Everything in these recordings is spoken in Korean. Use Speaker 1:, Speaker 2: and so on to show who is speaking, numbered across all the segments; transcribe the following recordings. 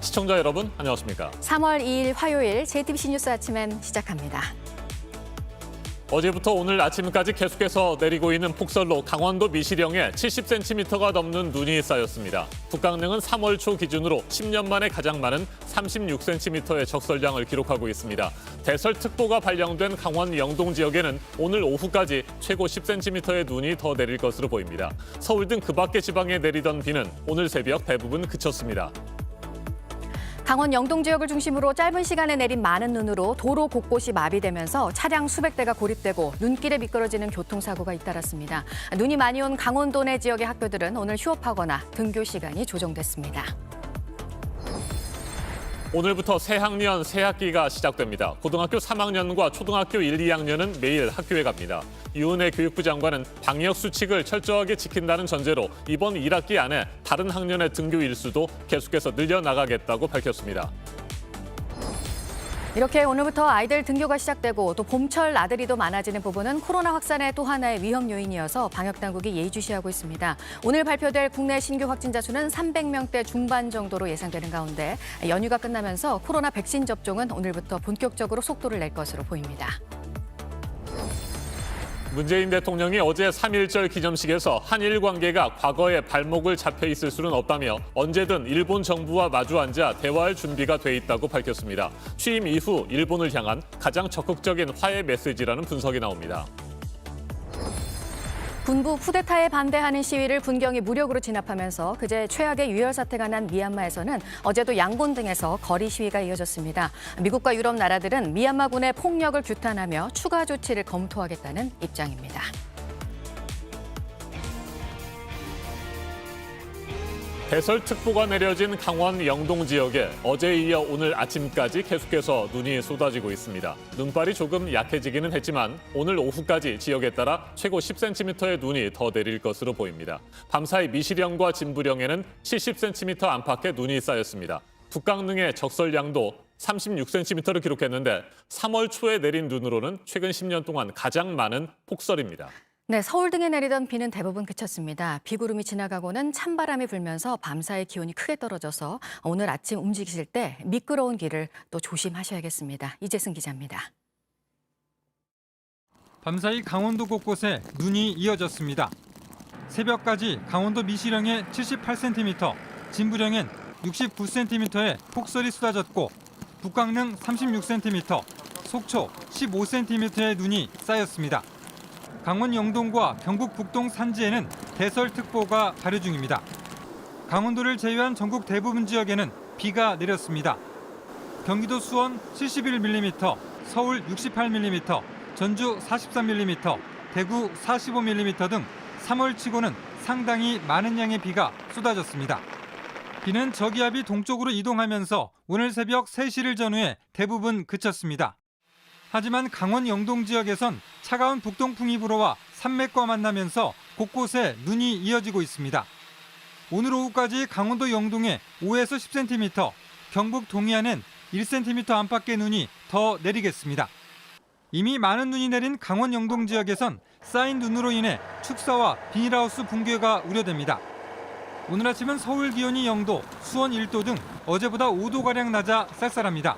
Speaker 1: 시청자 여러분, 안녕하십니까?
Speaker 2: 3월 2일 화요일 JTBC 뉴스 아침엔 시작합니다.
Speaker 1: 어제부터 오늘 아침까지 계속해서 내리고 있는 폭설로 강원도 미시령에 70cm가 넘는 눈이 쌓였습니다. 북강릉은 3월 초 기준으로 10년 만에 가장 많은 36cm의 적설량을 기록하고 있습니다. 대설특보가 발령된 강원 영동 지역에는 오늘 오후까지 최고 10cm의 눈이 더 내릴 것으로 보입니다. 서울 등 그 밖의 지방에 내리던 비는 오늘 새벽 대부분 그쳤습니다.
Speaker 2: 강원 영동 지역을 중심으로 짧은 시간에 내린 많은 눈으로 도로 곳곳이 마비되면서 차량 수백 대가 고립되고 눈길에 미끄러지는 교통사고가 잇따랐습니다. 눈이 많이 온 강원도 내 지역의 학교들은 오늘 휴업하거나 등교 시간이 조정됐습니다.
Speaker 1: 오늘부터 새학년 새학기가 시작됩니다. 고등학교 3학년과 초등학교 1, 2학년은 매일 학교에 갑니다. 유은혜 교육부 장관은 방역 수칙을 철저하게 지킨다는 전제로 이번 1학기 안에 다른 학년의 등교 일수도 계속해서 늘려나가겠다고 밝혔습니다.
Speaker 2: 이렇게 오늘부터 아이들 등교가 시작되고 또 봄철 나들이도 많아지는 부분은 코로나 확산의 또 하나의 위험 요인이어서 방역당국이 예의주시하고 있습니다. 오늘 발표될 국내 신규 확진자 수는 300명대 중반 정도로 예상되는 가운데 연휴가 끝나면서 코로나 백신 접종은 오늘부터 본격적으로 속도를 낼 것으로 보입니다.
Speaker 1: 문재인 대통령이 어제 3.1절 기념식에서 한일 관계가 과거에 발목을 잡혀 있을 수는 없다며 언제든 일본 정부와 마주 앉아 대화할 준비가 돼 있다고 밝혔습니다. 취임 이후 일본을 향한 가장 적극적인 화해 메시지라는 분석이 나옵니다.
Speaker 2: 군부 쿠데타에 반대하는 시위를 군경이 무력으로 진압하면서 그제 최악의 유혈 사태가 난 미얀마에서는 어제도 양곤 등에서 거리 시위가 이어졌습니다. 미국과 유럽 나라들은 미얀마군의 폭력을 규탄하며 추가 조치를 검토하겠다는 입장입니다.
Speaker 1: 대설특보가 내려진 강원 영동 지역에 어제에 이어 오늘 아침까지 계속해서 눈이 쏟아지고 있습니다. 눈발이 조금 약해지기는 했지만 오늘 오후까지 지역에 따라 최고 10cm의 눈이 더 내릴 것으로 보입니다. 밤사이 미시령과 진부령에는 70cm 안팎의 눈이 쌓였습니다. 북강릉의 적설량도 36cm를 기록했는데 3월 초에 내린 눈으로는 최근 10년 동안 가장 많은 폭설입니다.
Speaker 2: 네, 서울 등에 내리던 비는 대부분 그쳤습니다. 비구름이 지나가고는 찬바람이 불면서 밤사이 기온이 크게 떨어져서 오늘 아침 움직이실 때 미끄러운 길을 또 조심하셔야겠습니다. 이재승 기자입니다.
Speaker 3: 밤사이 강원도 곳곳에 눈이 이어졌습니다. 새벽까지 강원도 미시령에 78cm, 진부령엔 69cm의 폭설이 쏟아졌고 북강릉 36cm, 속초 15cm의 눈이 쌓였습니다. 강원 영동과 경북 북동 산지에는 대설특보가 발효 중입니다. 강원도를 제외한 전국 대부분 지역에는 비가 내렸습니다. 경기도 수원 71mm, 서울 68mm, 전주 43mm, 대구 45mm 등 3월 치고는 상당히 많은 양의 비가 쏟아졌습니다. 비는 저기압이 동쪽으로 이동하면서 오늘 새벽 3시를 전후해 대부분 그쳤습니다. 하지만 강원 영동 지역에선 차가운 북동풍이 불어와 산맥과 만나면서 곳곳에 눈이 이어지고 있습니다. 오늘 오후까지 강원도 영동에 5에서 10cm, 경북 동해안엔 1cm 안팎의 눈이 더 내리겠습니다. 이미 많은 눈이 내린 강원 영동 지역에선 쌓인 눈으로 인해 축사와 비닐하우스 붕괴가 우려됩니다. 오늘 아침은 서울 기온이 0도, 수원 1도 등 어제보다 5도가량 낮아 쌀쌀합니다.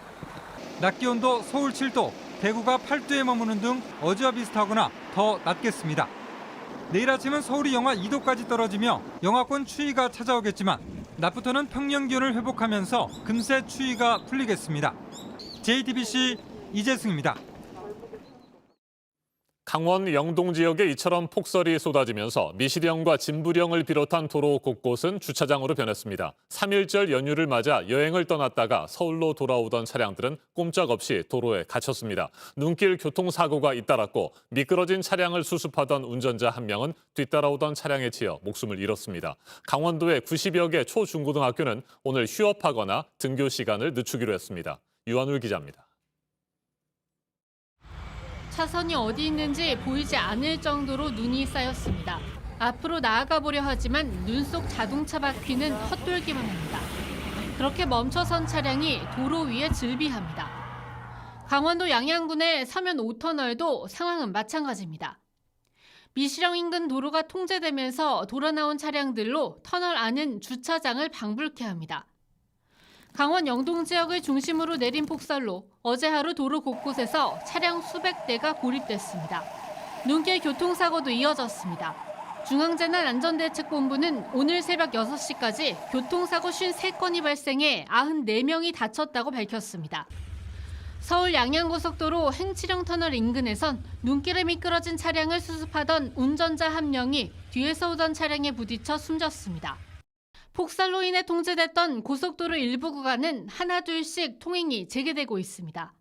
Speaker 3: 낮 기온도 서울 7도, 대구가 8도에 머무는 등 어제와 비슷하거나 더 낮겠습니다. 내일 아침은 서울이 영하 2도까지 떨어지며 영하권 추위가 찾아오겠지만 낮부터는 평년 기온을 회복하면서 금세 추위가 풀리겠습니다. JTBC 이재승입니다.
Speaker 1: 강원 영동 지역에 이처럼 폭설이 쏟아지면서 미시령과 진부령을 비롯한 도로 곳곳은 주차장으로 변했습니다. 3.1절 연휴를 맞아 여행을 떠났다가 서울로 돌아오던 차량들은 꼼짝없이 도로에 갇혔습니다. 눈길 교통사고가 잇따랐고 미끄러진 차량을 수습하던 운전자 한 명은 뒤따라오던 차량에 치여 목숨을 잃었습니다. 강원도의 90여 개 초중고등학교는 오늘 휴업하거나 등교 시간을 늦추기로 했습니다. 유한울 기자입니다.
Speaker 4: 차선이 어디 있는지 보이지 않을 정도로 눈이 쌓였습니다. 앞으로 나아가 보려 하지만 눈 속 자동차 바퀴는 헛돌기만 합니다. 그렇게 멈춰선 차량이 도로 위에 즐비합니다. 강원도 양양군의 서면 5터널도 상황은 마찬가지입니다. 미시령 인근 도로가 통제되면서 돌아 나온 차량들로 터널 안은 주차장을 방불케 합니다. 강원 영동 지역을 중심으로 내린 폭설로 어제 하루 도로 곳곳에서 차량 수백 대가 고립됐습니다. 눈길 교통사고도 이어졌습니다. 중앙재난안전대책본부는 오늘 새벽 6시까지 교통사고 53건이 발생해 94명이 다쳤다고 밝혔습니다. 서울 양양고속도로 행치령 터널 인근에선 눈길에 미끄러진 차량을 수습하던 운전자 한 명이 뒤에서 오던 차량에 부딪혀 숨졌습니다. 폭설로 인해 통제됐던 고속도로 일부 구간은 하나둘씩 통행이 재개되고 있습니다.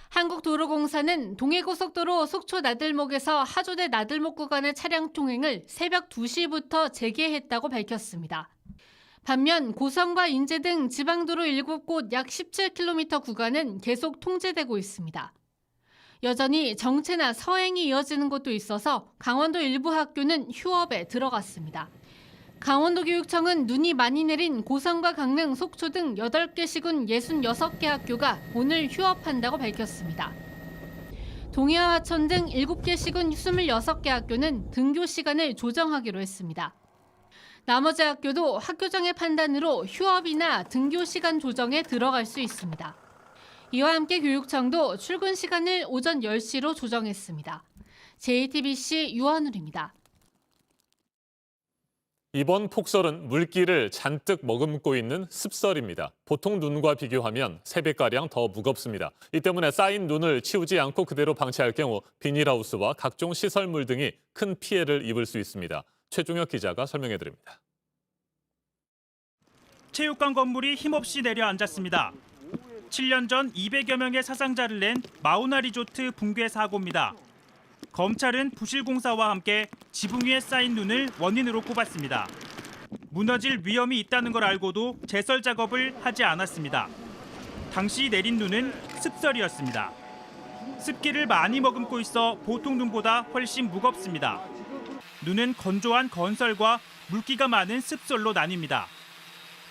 Speaker 4: 한국도로공사는 동해고속도로 속초 나들목에서 하조대 나들목 구간의 차량 통행을 새벽 2시부터 재개했다고 밝혔습니다. 반면 고성과 인제 등 지방도로 7곳 약 17km 구간은 계속 통제되고 있습니다. 여전히 정체나 서행이 이어지는 곳도 있어서 강원도 일부 학교는 휴업에 들어갔습니다. 강원도교육청은 눈이 많이 내린 고성과 강릉, 속초 등 8개 시군 66개 학교가 오늘 휴업한다고 밝혔습니다. 동해와 화천 등 7개 시군 26개 학교는 등교 시간을 조정하기로 했습니다. 나머지 학교도 학교장의 판단으로 휴업이나 등교 시간 조정에 들어갈 수 있습니다. 이와 함께 교육청도 출근 시간을 오전 10시로 조정했습니다. JTBC 유한울입니다.
Speaker 1: 이번 폭설은 물기를 잔뜩 머금고 있는 습설입니다. 보통 눈과 비교하면 3배가량 더 무겁습니다. 이 때문에 쌓인 눈을 치우지 않고 그대로 방치할 경우 비닐하우스와 각종 시설물 등이 큰 피해를 입을 수 있습니다. 최종혁 기자가 설명해드립니다.
Speaker 5: 체육관 건물이 힘없이 내려앉았습니다. 7년 전 200여 명의 사상자를 낸 마우나 리조트 붕괴 사고입니다. 검찰은 부실공사와 함께 지붕 위에 쌓인 눈을 원인으로 꼽았습니다. 무너질 위험이 있다는 걸 알고도 제설 작업을 하지 않았습니다. 당시 내린 눈은 습설이었습니다. 습기를 많이 머금고 있어 보통 눈보다 훨씬 무겁습니다. 눈은 건조한 건설과 물기가 많은 습설로 나뉩니다.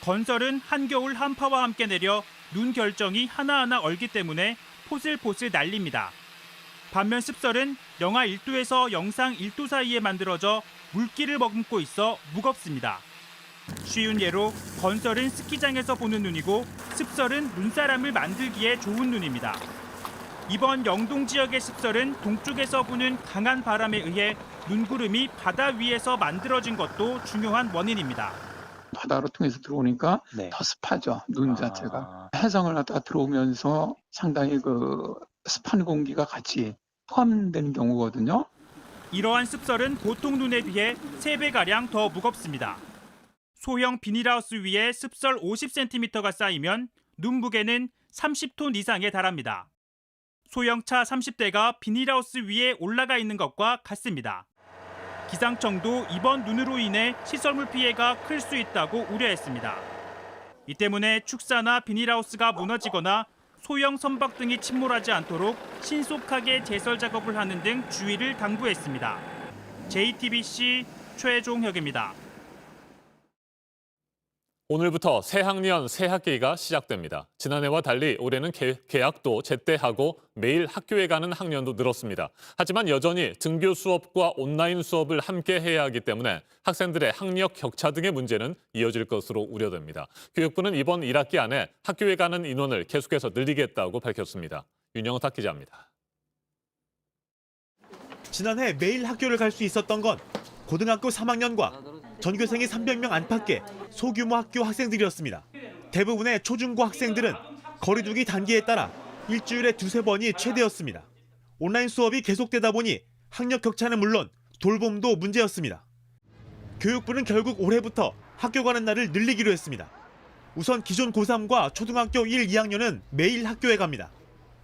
Speaker 5: 건설은 한겨울 한파와 함께 내려 눈 결정이 하나하나 얼기 때문에 포슬포슬 날립니다. 반면 습설은 영하 1도에서 영상 1도 사이에 만들어져 물기를 머금고 있어 무겁습니다. 쉬운 예로 건설은 스키장에서 보는 눈이고 습설은 눈사람을 만들기에 좋은 눈입니다. 이번 영동 지역의 습설은 동쪽에서 부는 강한 바람에 의해 눈구름이 바다 위에서 만들어진 것도 중요한 원인입니다.
Speaker 6: 바다로 통해서 들어오니까 더 습하죠. 눈 자체가. 해상을 갖다가 들어오면서 상당히 습한 공기가 같이 포함되는 경우거든요.
Speaker 5: 이러한 습설은 보통 눈에 비해 3배가량 더 무겁습니다. 소형 비닐하우스 위에 습설 50cm가 쌓이면 눈 무게는 30톤 이상에 달합니다. 소형 차 30대가 비닐하우스 위에 올라가 있는 것과 같습니다. 기상청도 이번 눈으로 인해 시설물 피해가 클 수 있다고 우려했습니다. 이 때문에 축사나 비닐하우스가 무너지거나 소형 선박 등이 침몰하지 않도록 신속하게 제설 작업을 하는 등 주의를 당부했습니다. JTBC 최종혁입니다.
Speaker 1: 오늘부터 새학년 새학기가 시작됩니다. 지난해와 달리 올해는 개학도 제때 하고 매일 학교에 가는 학년도 늘었습니다. 하지만 여전히 등교 수업과 온라인 수업을 함께 해야 하기 때문에 학생들의 학력 격차 등의 문제는 이어질 것으로 우려됩니다. 교육부는 이번 1학기 안에 학교에 가는 인원을 계속해서 늘리겠다고 밝혔습니다. 윤영탁 기자입니다.
Speaker 7: 지난해 매일 학교를 갈 수 있었던 건 고등학교 3학년과 전교생이 300명 안팎의 소규모 학교 학생들이었습니다. 대부분의 초중고 학생들은 거리두기 단계에 따라 일주일에 2-3번이 최대였습니다. 온라인 수업이 계속되다 보니 학력 격차는 물론 돌봄도 문제였습니다. 교육부는 결국 올해부터 학교 가는 날을 늘리기로 했습니다. 우선 기존 고3과 초등학교 1, 2학년은 매일 학교에 갑니다.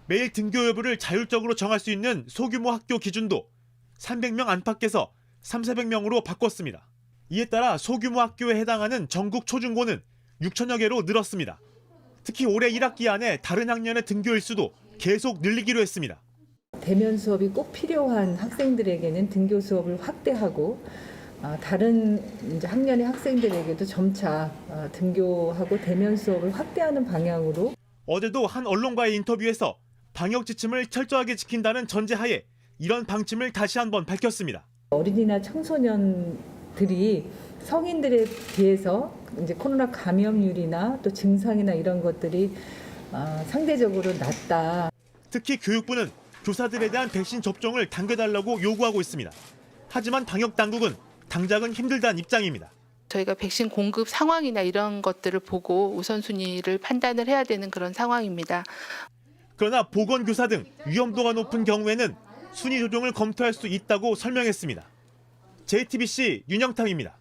Speaker 7: 매일 등교 여부를 자율적으로 정할 수 있는 소규모 학교 기준도 300명 안팎에서 300~400명으로 바꿨습니다. 이에 따라 소규모 학교에 해당하는 전국 초중고는 6천여 개로 늘었습니다. 특히 올해 1학기 안에 다른 학년의 등교 일수도 계속 늘리기로 했습니다.
Speaker 8: 대면 수업이 꼭 필요한 학생들에게는 등교 수업을 확대하고 다른 학년의 학생들에게도 점차 등교하고 대면 수업을 확대하는 방향으로.
Speaker 7: 어제도 한 언론과의 인터뷰에서 방역 지침을 철저하게 지킨다는 전제하에 이런 방침을 다시 한번 밝혔습니다.
Speaker 8: 어린이나 청소년 들이 성인들에 비해서 이제 코로나 감염률이나 또 증상이나 이런 것들이 상대적으로 낮다.
Speaker 7: 특히 교육부는 교사들에 대한 백신 접종을 당겨달라고 요구하고 있습니다. 하지만 방역 당국은 당장은 힘들다는 입장입니다.
Speaker 9: 저희가 백신 공급 상황이나 이런 것들을 보고 우선순위를 판단을 해야 되는 그런 상황입니다.
Speaker 7: 그러나 보건교사 등 위험도가 높은 경우에는 순위 조정을 검토할 수 있다고 설명했습니다. JTBC 윤영탁입니다.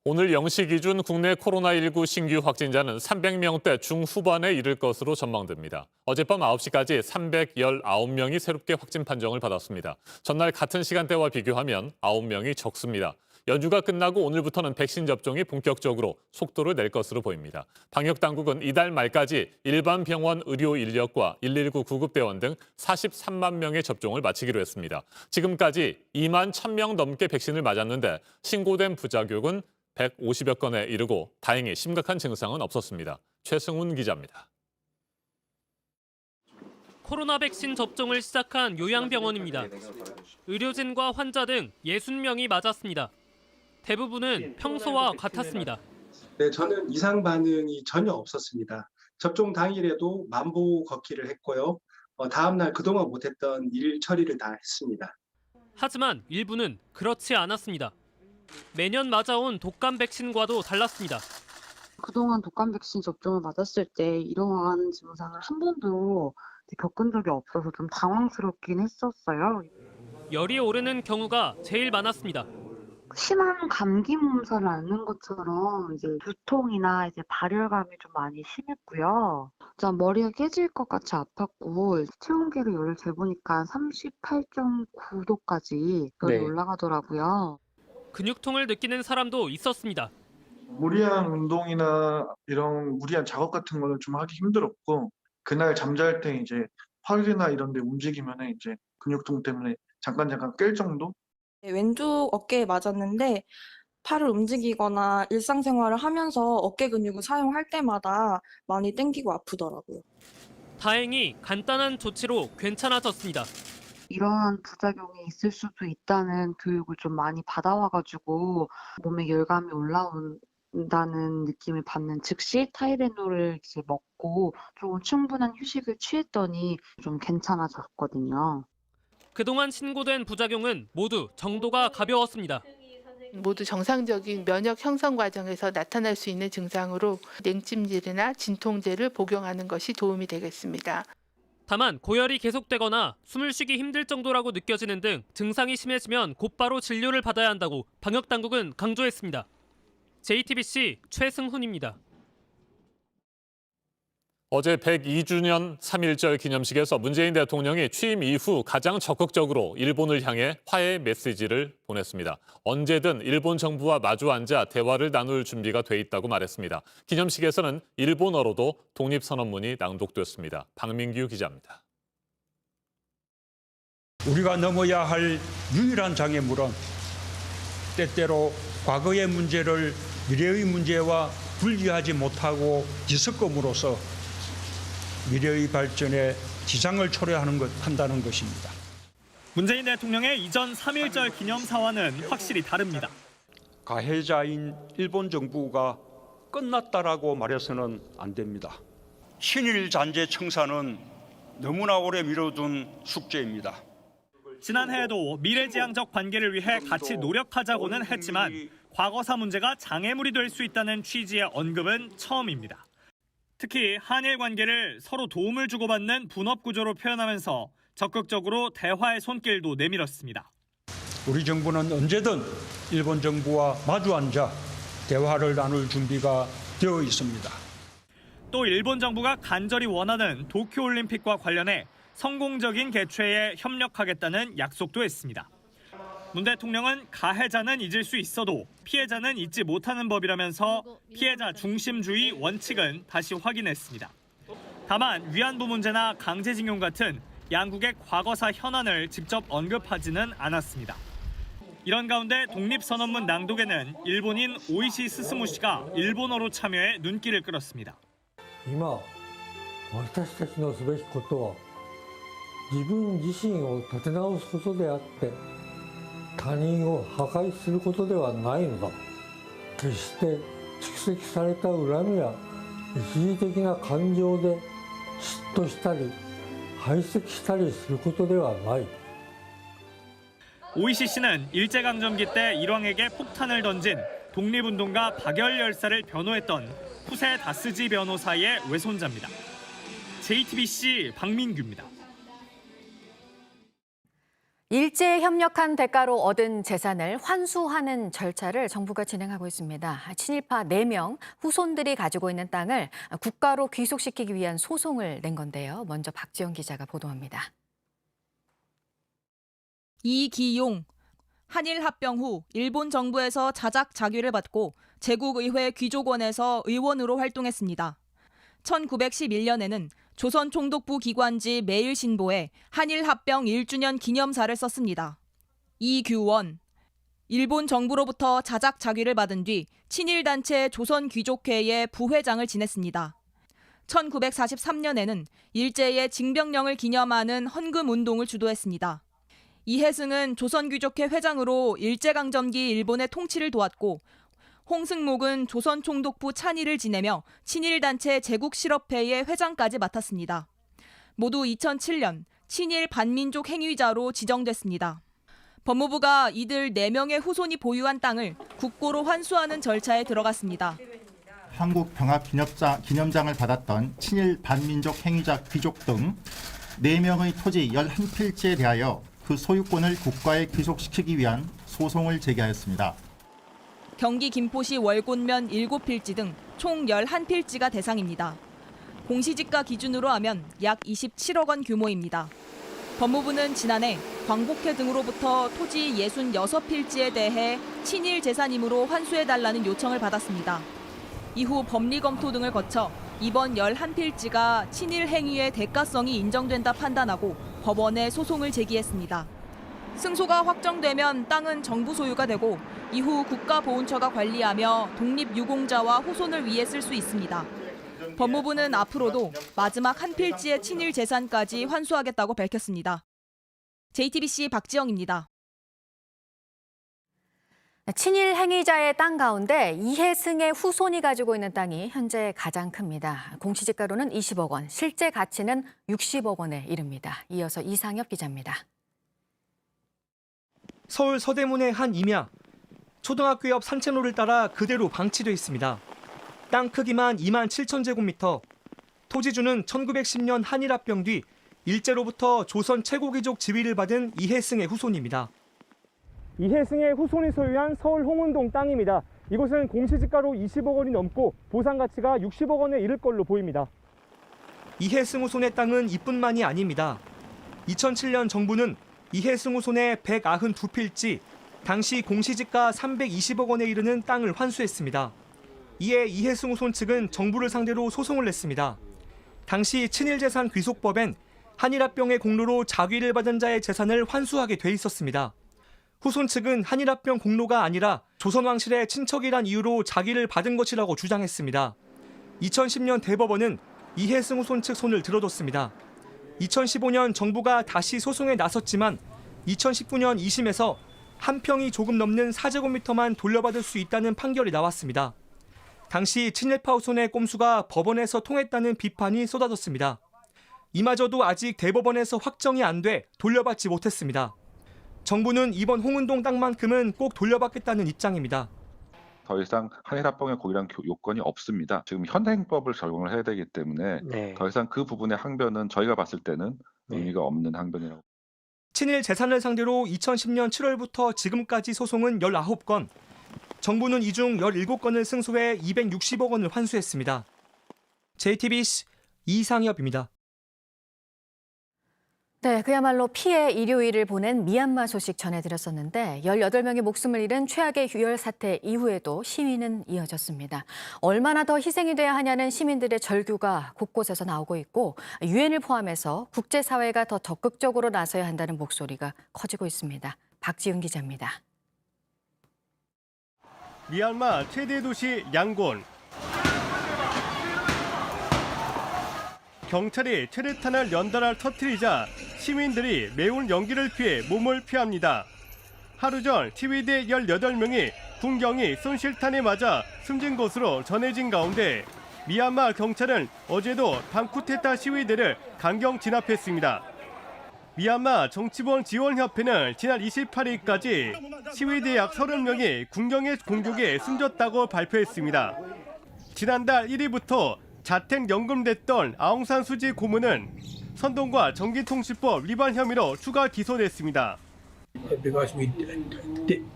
Speaker 1: 오늘 0시 기준 국내 코로나19 신규 확진자는 300명대 중후반에 이를 것으로 전망됩니다. 어젯밤 9시까지 319명이 새롭게 확진 판정을 받았습니다. 전날 같은 시간대와 비교하면 9명이 적습니다. 연휴가 끝나고 오늘부터는 백신 접종이 본격적으로 속도를 낼 것으로 보입니다. 방역당국은 이달 말까지 일반 병원 의료 인력과 119 구급대원 등 43만 명의 접종을 마치기로 했습니다. 지금까지 2만 1,000명 넘게 백신을 맞았는데 신고된 부작용은 150여 건에 이르고 다행히 심각한 증상은 없었습니다. 최승훈 기자입니다.
Speaker 10: 코로나 백신 접종을 시작한 요양병원입니다. 의료진과 환자 등 60명이 맞았습니다. 대부분은 평소와 같았습니다.
Speaker 11: 네, 저는 이상 반응이 전혀 없었습니다. 접종 당일에도 만보 걷기를 했고요. 다음 날 그동안 못했던 일 처리를 다 했습니다.
Speaker 10: 하지만 일부는 그렇지 않았습니다. 매년 맞아온 독감 백신과도 달랐습니다.
Speaker 12: 그동안 독감 백신 접종을 맞았을 때 이러한 증상을 한 번도 겪은 적이 없어서 좀 당황스럽긴 했었어요.
Speaker 10: 열이 오르는 경우가 제일 많았습니다.
Speaker 12: 심한 감기 몸살을 앓는 것처럼 이제 두통이나 이제 발열감이 좀 많이 심했고요. 머리가 깨질 것 같이 아팠고 체온계로 열을 재보니까 38.9도까지 열이 올라가더라고요.
Speaker 10: 근육통을 느끼는 사람도 있었습니다.
Speaker 13: 무리한 운동이나 이런 무리한 작업 같은 거는 좀 하기 힘들었고 그날 잠잘 때 이제 팔이나 이런 데 움직이면은 이제 근육통 때문에 잠깐 깰 정도?
Speaker 14: 왼쪽 어깨에 맞았는데 팔을 움직이거나 일상생활을 하면서 어깨 근육을 사용할 때마다 많이 땡기고 아프더라고요.
Speaker 10: 다행히 간단한 조치로 괜찮아졌습니다.
Speaker 12: 이러한 부작용이 있을 수도 있다는 교육을 좀 많이 받아와가지고 몸에 열감이 올라온다는 느낌을 받는 즉시 타이레놀을 이제 먹고 조금 충분한 휴식을 취했더니 좀 괜찮아졌거든요.
Speaker 10: 그동안 신고된 부작용은 모두 정도가 가벼웠습니다.
Speaker 9: 모두 정상적인 면역 형성 과정에서 나타날 수 있는 증상으로 냉찜질이나 진통제를 복용하는 것이 도움이 되겠습니다.
Speaker 10: 다만 고열이 계속되거나 숨을 쉬기 힘들 정도라고 느껴지는 등 증상이 심해지면 곧바로 진료를 받아야 한다고 방역당국은 강조했습니다. JTBC 최승훈입니다.
Speaker 1: 어제 102주년 3.1절 기념식에서 문재인 대통령이 취임 이후 가장 적극적으로 일본을 향해 화해 메시지를 보냈습니다. 언제든 일본 정부와 마주 앉아 대화를 나눌 준비가 돼 있다고 말했습니다. 기념식에서는 일본어로도 독립선언문이 낭독됐습니다. 박민규 기자입니다.
Speaker 15: 우리가 넘어야 할 유일한 장애물은 때때로 과거의 문제를 미래의 문제와 분리하지 못하고 뒤섞음으로써 미래의 발전에 지장을 초래한다는 것입니다.
Speaker 5: 문재인 대통령의 이전 3.1절 기념사와는 확실히 다릅니다.
Speaker 15: 가해자인 일본 정부가 끝났다라고 말해서는 안 됩니다. 친일 잔재 청산은 너무나 오래 미뤄둔 숙제입니다.
Speaker 5: 지난해에도 미래지향적 관계를 위해 같이 노력하자고는 했지만 과거사 문제가 장애물이 될 수 있다는 취지의 언급은 처음입니다. 특히 한일 관계를 서로 도움을 주고받는 분업구조로 표현하면서 적극적으로 대화의 손길도 내밀었습니다.
Speaker 15: 우리 정부는 언제든 일본 정부와 마주 앉아 대화를 나눌 준비가 되어 있습니다.
Speaker 5: 또 일본 정부가 간절히 원하는 도쿄올림픽과 관련해 성공적인 개최에 협력하겠다는 약속도 했습니다. 문 대통령은 가해자는 잊을 수 있어도 피해자는 잊지 못하는 법이라면서 피해자 중심주의 원칙은 다시 확인했습니다. 다만 위안부 문제나 강제징용 같은 양국의 과거사 현안을 직접 언급하지는 않았습니다. 이런 가운데 독립선언문 낭독에는 일본인 오이시 스스무 씨가 일본어로 참여해 눈길을 끌었습니다.
Speaker 16: 今私たちのすべきことは自分自身を立て直すことであって他人を破壊することではないのだ。決して蓄積された恨みや一時的な感情で嫉妬したり排斥したりすることではない。
Speaker 5: OECC는 일제강점기 때 일왕에게 폭탄을 던진 독립운동가 박열 열사를 변호했던 후세 다스지 변호사의 외손자입니다. JTBC 박민규입니다.
Speaker 2: 일제에 협력한 대가로 얻은 재산을 환수하는 절차를 정부가 진행하고 있습니다. 친일파 4명 후손들이 가지고 있는 땅을 국가로 귀속시키기 위한 소송을 낸 건데요. 먼저 박지영 기자가 보도합니다.
Speaker 17: 이기용, 한일 합병 후 일본 정부에서 자작자귀를 받고 제국의회 귀족원에서 의원으로 활동했습니다. 1911년에는 조선 총독부 기관지 매일신보에 한일 합병 1주년 기념사를 썼습니다. 이규원, 일본 정부로부터 자작자귀를 받은 뒤 친일단체 조선귀족회의 부회장을 지냈습니다. 1943년에는 일제의 징병령을 기념하는 헌금운동을 주도했습니다. 이해승은 조선귀족회 회장으로 일제강점기 일본의 통치를 도왔고 홍승목은 조선총독부 찬의를 지내며 친일단체 제국실업회의 회장까지 맡았습니다. 모두 2007년 친일 반민족 행위자로 지정됐습니다. 법무부가 이들 4명의 후손이 보유한 땅을 국고로 환수하는 절차에 들어갔습니다.
Speaker 18: 한국병합기념장을 받았던 친일 반민족 행위자 귀족 등 4명의 토지 11필지에 대하여 그 소유권을 국가에 귀속시키기 위한 소송을 제기하였습니다.
Speaker 17: 경기 김포시 월곶면 7필지 등 총 11필지가 대상입니다. 공시지가 기준으로 하면 약 27억 원 규모입니다. 법무부는 지난해 광복회 등으로부터 토지 66필지에 대해 친일 재산임으로 환수해달라는 요청을 받았습니다. 이후 법리 검토 등을 거쳐 이번 11필지가 친일 행위의 대가성이 인정된다 판단하고 법원에 소송을 제기했습니다. 승소가 확정되면 땅은 정부 소유가 되고 이후 국가보훈처가 관리하며 독립유공자와 후손을 위해 쓸 수 있습니다. 법무부는 앞으로도 마지막 한 필지의 친일 재산까지 환수하겠다고 밝혔습니다. JTBC 박지영입니다.
Speaker 2: 친일 행위자의 땅 가운데 이해승의 후손이 가지고 있는 땅이 현재 가장 큽니다. 공시지가로는 20억 원, 실제 가치는 60억 원에 이릅니다. 이어서 이상엽 기자입니다.
Speaker 19: 서울 서대문의 한 임야. 초등학교 옆 산책로를 따라 그대로 방치돼 있습니다. 땅 크기만 2만 7천 제곱미터. 토지주는 1910년 한일합병 뒤 일제로부터 조선 최고귀족 지위를 받은 이해승의 후손입니다. 이해승의 후손이 소유한 서울 홍은동 땅입니다. 이곳은 공시지가로 20억 원이 넘고 보상 가치가 60억 원에 이를 걸로 보입니다. 이해승 후손의 땅은 이뿐만이 아닙니다. 2007년 정부는 이해승 후손의 192필지, 당시 공시지가 320억 원에 이르는 땅을 환수했습니다. 이에 이해승 후손 측은 정부를 상대로 소송을 냈습니다. 당시 친일재산 귀속법엔 한일합병의 공로로 자귀를 받은 자의 재산을 환수하게 돼 있었습니다. 후손 측은 한일합병 공로가 아니라 조선왕실의 친척이란 이유로 자귀를 받은 것이라고 주장했습니다. 2010년 대법원은 이해승 후손 측 손을 들어뒀습니다. 2015년 정부가 다시 소송에 나섰지만 2019년 2심에서 한 평이 조금 넘는 4제곱미터만 돌려받을 수 있다는 판결이 나왔습니다. 당시 친일파 후손의 꼼수가 법원에서 통했다는 비판이 쏟아졌습니다. 이마저도 아직 대법원에서 확정이 안 돼 돌려받지 못했습니다. 정부는 이번 홍은동 땅만큼은 꼭 돌려받겠다는 입장입니다.
Speaker 20: 더 이상 한일합병의 고의란 요건이 없습니다. 지금 현행법을 적용을 해야 되기 때문에 더 이상 그 부분의 항변은 저희가 봤을 때는 의미가 없는 항변이라고.
Speaker 19: 친일 재산을 상대로 2010년 7월부터 지금까지 소송은 19건, 정부는 이 중 17건을 승소해 260억 원을 환수했습니다. JTBC 이상엽입니다.
Speaker 2: 네, 그야말로 피해 일요일을 보낸 미얀마 소식 전해드렸었는데 18명의 목숨을 잃은 최악의 휴열 사태 이후에도 시위는 이어졌습니다. 얼마나 더 희생이 돼야 하냐는 시민들의 절규가 곳곳에서 나오고 있고 유엔을 포함해서 국제사회가 더 적극적으로 나서야 한다는 목소리가 커지고 있습니다. 박지훈 기자입니다.
Speaker 21: 미얀마 최대 도시 양곤. 경찰이 최루탄을 연달아 터뜨리자 시민들이 매운 연기를 피해 몸을 피합니다. 하루 전 시위대 18명이 군경이 쏜실탄에 맞아 숨진 것으로 전해진 가운데 미얀마 경찰은 어제도 반쿠데타 시위대를 강경 진압했습니다. 미얀마 정치본 지원협회는 지난 28일까지 시위대 약 30명이 군경의 공격에 숨졌다고 발표했습니다. 지난달 1일부터 자택 연금됐던 아웅산 수지 고문은 선동과 전기통신법 위반 혐의로 추가 기소됐습니다.
Speaker 3: Because we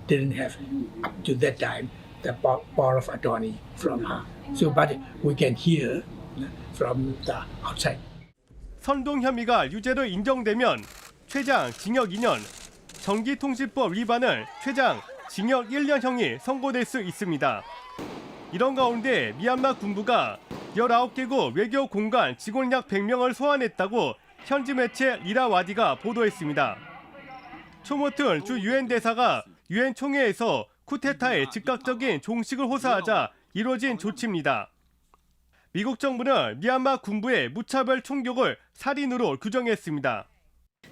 Speaker 3: didn't have up to that time the power of attorney from her. So, but we can hear from the outside.
Speaker 21: 선동 혐의가 유죄로 인정되면 최장 징역 2년, 전기통신법 위반은 최장 징역 1년형이 선고될 수 있습니다. 이런 가운데 미얀마 군부가 19개국 외교 공간 직원 약 100명을 소환했다고 현지 매체 이라와디가 보도했습니다. 초모튼 주 유엔 대사가 유엔 총회에서 쿠데타의 즉각적인 종식을 호소하자 이뤄진 조치입니다. 미국 정부는 미얀마 군부의 무차별 총격을 살인으로 규정했습니다.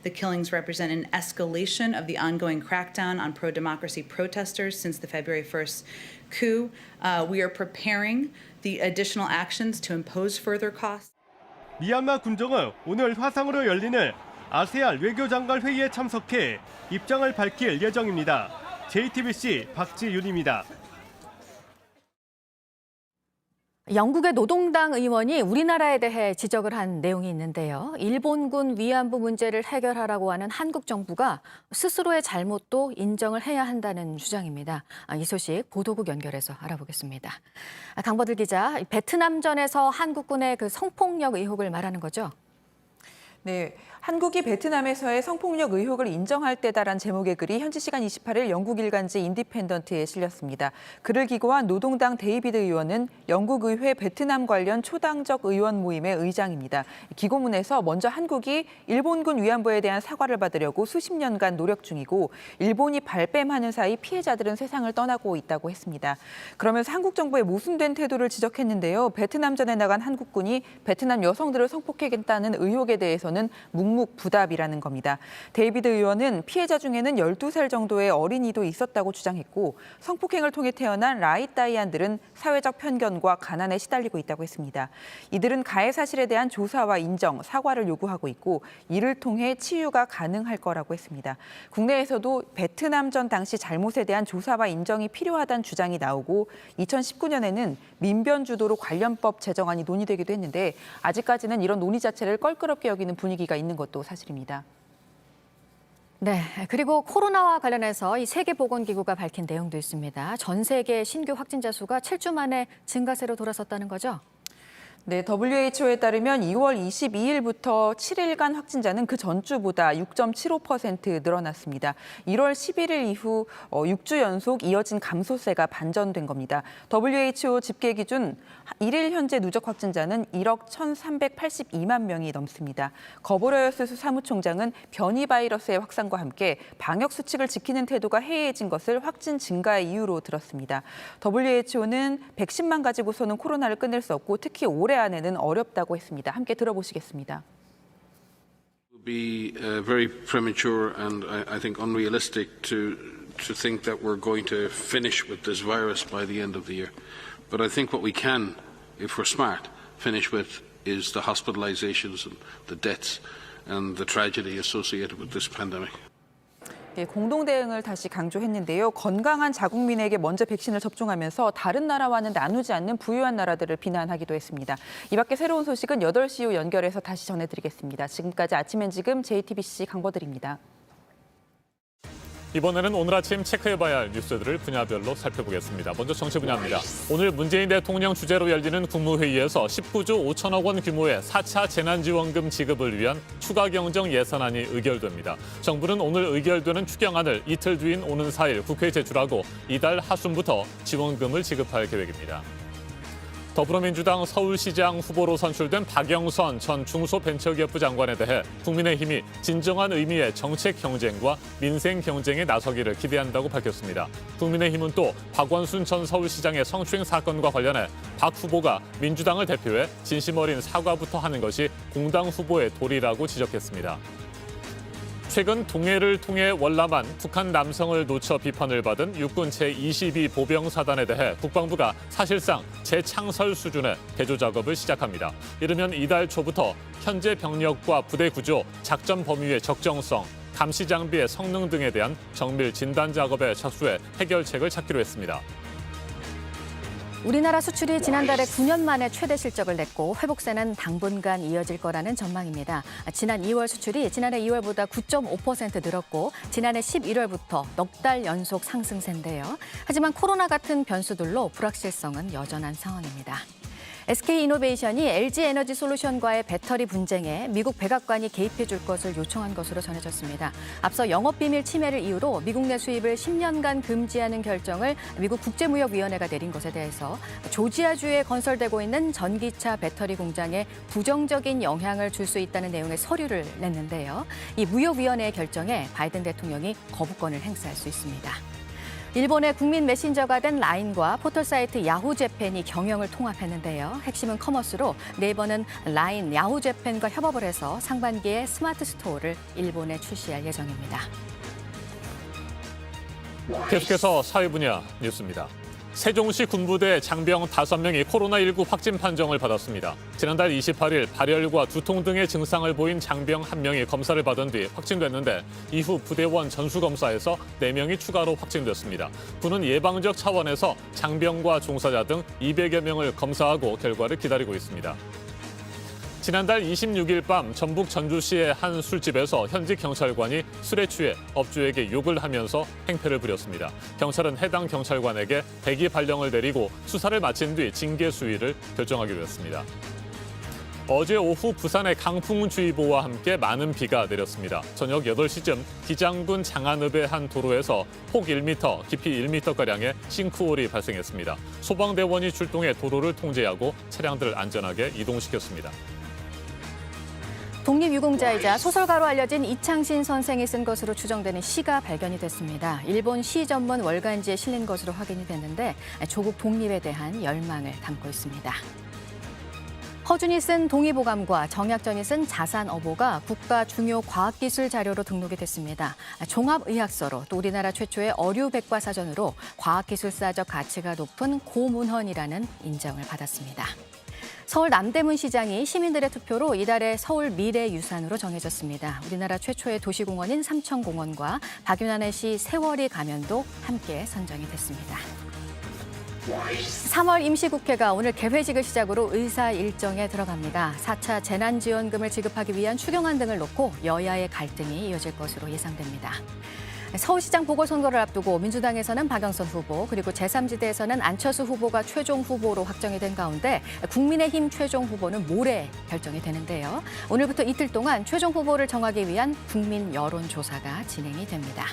Speaker 22: The killings represent an escalation of the ongoing crackdown on pro-democracy protesters since the February 1st coup. We are preparing the additional actions to impose further costs.
Speaker 21: 미얀마 군정은 오늘 화상으로 열리는 아세안 외교장관 회의에 참석해 입장을 밝힐 예정입니다. JTBC 박지윤입니다.
Speaker 2: 영국의 노동당 의원이 우리나라에 대해 지적을 한 내용이 있는데요. 일본군 위안부 문제를 해결하라고 하는 한국 정부가 스스로의 잘못도 인정을 해야 한다는 주장입니다. 이 소식 보도국 연결해서 알아보겠습니다. 강버들 기자, 베트남전에서 한국군의 그 성폭력 의혹을 말하는 거죠?
Speaker 23: 네, 한국이 베트남에서의 성폭력 의혹을 인정할 때다란 제목의 글이 현지 시간 28일 영국 일간지 인디펜던트에 실렸습니다. 글을 기고한 노동당 데이비드 의원은 영국 의회 베트남 관련 초당적 의원 모임의 의장입니다. 기고문에서 먼저 한국이 일본군 위안부에 대한 사과를 받으려고 수십 년간 노력 중이고 일본이 발뺌하는 사이 피해자들은 세상을 떠나고 있다고 했습니다. 그러면서 한국 정부의 모순된 태도를 지적했는데요. 베트남전에 나간 한국군이 베트남 여성들을 성폭행했다는 의혹에 대해서는 묵묵부답이라는 겁니다. 데이비드 의원은 피해자 중에는 12살 정도의 어린이도 있었다고 주장했고 성폭행을 통해 태어난 라이따이안들은 사회적 편견과 가난에 시달리고 있다고 했습니다. 이들은 가해 사실에 대한 조사와 인정, 사과를 요구하고 있고 이를 통해 치유가 가능할 거라고 했습니다. 국내에서도 베트남전 당시 잘못에 대한 조사와 인정이 필요하다는 주장이 나오고 2019년에는 민변주도로 관련법 제정안이 논의되기도 했는데 아직까지는 이런 논의 자체를 껄끄럽게 여기는 분위기가 있는 것도 사실입니다.
Speaker 2: 네, 그리고 코로나와 관련해서 이 세계보건기구가 밝힌 내용도 있습니다. 전 세계 신규 확진자 수가 7주 만에 증가세로 돌아섰다는 거죠?
Speaker 23: 네, WHO에 따르면 2월 22일부터 7일간 확진자는 그 전주보다 6.75% 늘어났습니다. 1월 11일 이후 6주 연속 이어진 감소세가 반전된 겁니다. WHO 집계 기준 1일 현재 누적 확진자는 1억 1,382만 명이 넘습니다. 거보러여스 사무총장은 변이 바이러스의 확산과 함께 방역 수칙을 지키는 태도가 해이해진 것을 확진 증가의 이유로 들었습니다. WHO는 백신만 가지고서는 코로나를 끝낼 수 없고 특히 올해 안에는 어렵다고 했습니다. 함께 들어보시겠습니다.
Speaker 24: It would be very premature and I think unrealistic to think that we're going to finish with this virus by the end of the year. But I think what we can, if we're smart, finish with is the hospitalizations and the deaths and the tragedy associated with this pandemic.
Speaker 23: 공동 대응을 다시 강조했는데요. 건강한 자국민에게 먼저 백신을 접종하면서 다른 나라와는 나누지 않는 부유한 나라들을 비난하기도 했습니다. 이 밖에 새로운 소식은 8시 후 연결해서 다시 전해드리겠습니다. 지금까지 아침엔 지금 JTBC 강버들입니다.
Speaker 1: 이번에는 오늘 아침 체크해봐야 할 뉴스들을 분야별로 살펴보겠습니다. 먼저 정치 분야입니다. 오늘 문재인 대통령 주재로 열리는 국무회의에서 19조 5천억 원 규모의 4차 재난지원금 지급을 위한 추가 경정 예산안이 의결됩니다. 정부는 오늘 의결되는 추경안을 이틀 뒤인 오는 4일 국회에 제출하고 이달 하순부터 지원금을 지급할 계획입니다. 더불어민주당 서울시장 후보로 선출된 박영선 전 중소벤처기업부 장관에 대해 국민의힘이 진정한 의미의 정책 경쟁과 민생 경쟁에 나서기를 기대한다고 밝혔습니다. 국민의힘은 또 박원순 전 서울시장의 성추행 사건과 관련해 박 후보가 민주당을 대표해 진심 어린 사과부터 하는 것이 공당 후보의 도리라고 지적했습니다. 최근 동해를 통해 월남한 북한 남성을 놓쳐 비판을 받은 육군 제22 보병사단에 대해 국방부가 사실상 재창설 수준의 개조 작업을 시작합니다. 이르면 이달 초부터 현재 병력과 부대 구조, 작전 범위의 적정성, 감시 장비의 성능 등에 대한 정밀 진단 작업에 착수해 해결책을 찾기로 했습니다.
Speaker 2: 우리나라 수출이 지난달에 9년 만에 최대 실적을 냈고 회복세는 당분간 이어질 거라는 전망입니다. 지난 2월 수출이 지난해 2월보다 9.5% 늘었고 지난해 11월부터 넉 달 연속 상승세인데요. 하지만 코로나 같은 변수들로 불확실성은 여전한 상황입니다. SK이노베이션이 LG에너지솔루션과의 배터리 분쟁에 미국 백악관이 개입해 줄 것을 요청한 것으로 전해졌습니다. 앞서 영업비밀 침해를 이유로 미국 내 수입을 10년간 금지하는 결정을 미국 국제무역위원회가 내린 것에 대해서 조지아주에 건설되고 있는 전기차 배터리 공장에 부정적인 영향을 줄 수 있다는 내용의 서류를 냈는데요. 이 무역위원회의 결정에 바이든 대통령이 거부권을 행사할 수 있습니다. 일본의 국민 메신저가 된 라인과 포털사이트 야후재팬이 경영을 통합했는데요. 핵심은 커머스로 네이버는 라인, 야후재팬과 협업을 해서 상반기에 스마트 스토어를 일본에 출시할 예정입니다.
Speaker 1: 계속해서 사회 분야 뉴스입니다. 세종시 군부대 장병 5명이 코로나19 확진 판정을 받았습니다. 지난달 28일 발열과 두통 등의 증상을 보인 장병 1명이 검사를 받은 뒤 확진됐는데 이후 부대원 전수검사에서 4명이 추가로 확진됐습니다. 군은 예방적 차원에서 장병과 종사자 등 200여 명을 검사하고 결과를 기다리고 있습니다. 지난달 26일 밤 전북 전주시의 한 술집에서 현직 경찰관이 술에 취해 업주에게 욕을 하면서 행패를 부렸습니다. 경찰은 해당 경찰관에게 대기 발령을 내리고 수사를 마친 뒤 징계 수위를 결정하기로 했습니다. 어제 오후 부산의 강풍주의보와 함께 많은 비가 내렸습니다. 저녁 8시쯤 기장군 장안읍의 한 도로에서 폭 1m, 깊이 1m가량의 싱크홀이 발생했습니다. 소방대원이 출동해 도로를 통제하고 차량들을 안전하게 이동시켰습니다.
Speaker 2: 독립유공자이자 소설가로 알려진 이창신 선생이 쓴 것으로 추정되는 시가 발견이 됐습니다. 일본 시 전문 월간지에 실린 것으로 확인이 됐는데 조국 독립에 대한 열망을 담고 있습니다. 허준이 쓴 동의보감과 정약전이 쓴 자산어보가 국가 중요 과학기술 자료로 등록이 됐습니다. 종합의학서로 또 우리나라 최초의 어류백과사전으로 과학기술사적 가치가 높은 고문헌이라는 인정을 받았습니다. 서울 남대문 시장이 시민들의 투표로 이달의 서울 미래유산으로 정해졌습니다. 우리나라 최초의 도시공원인 삼천공원과 박윤환의 시 세월이 가면도 함께 선정이 됐습니다. 3월 임시국회가 오늘 개회식을 시작으로 의사 일정에 들어갑니다. 4차 재난지원금을 지급하기 위한 추경안 등을 놓고 여야의 갈등이 이어질 것으로 예상됩니다. 서울시장 보궐선거를 앞두고 민주당에서는 박영선 후보 그리고 제3지대에서는 안철수 후보가 최종 후보로 확정이 된 가운데 국민의힘 최종 후보는 모레 결정이 되는데요. 오늘부터 이틀 동안 최종 후보를 정하기 위한 국민 여론조사가 진행이 됩니다.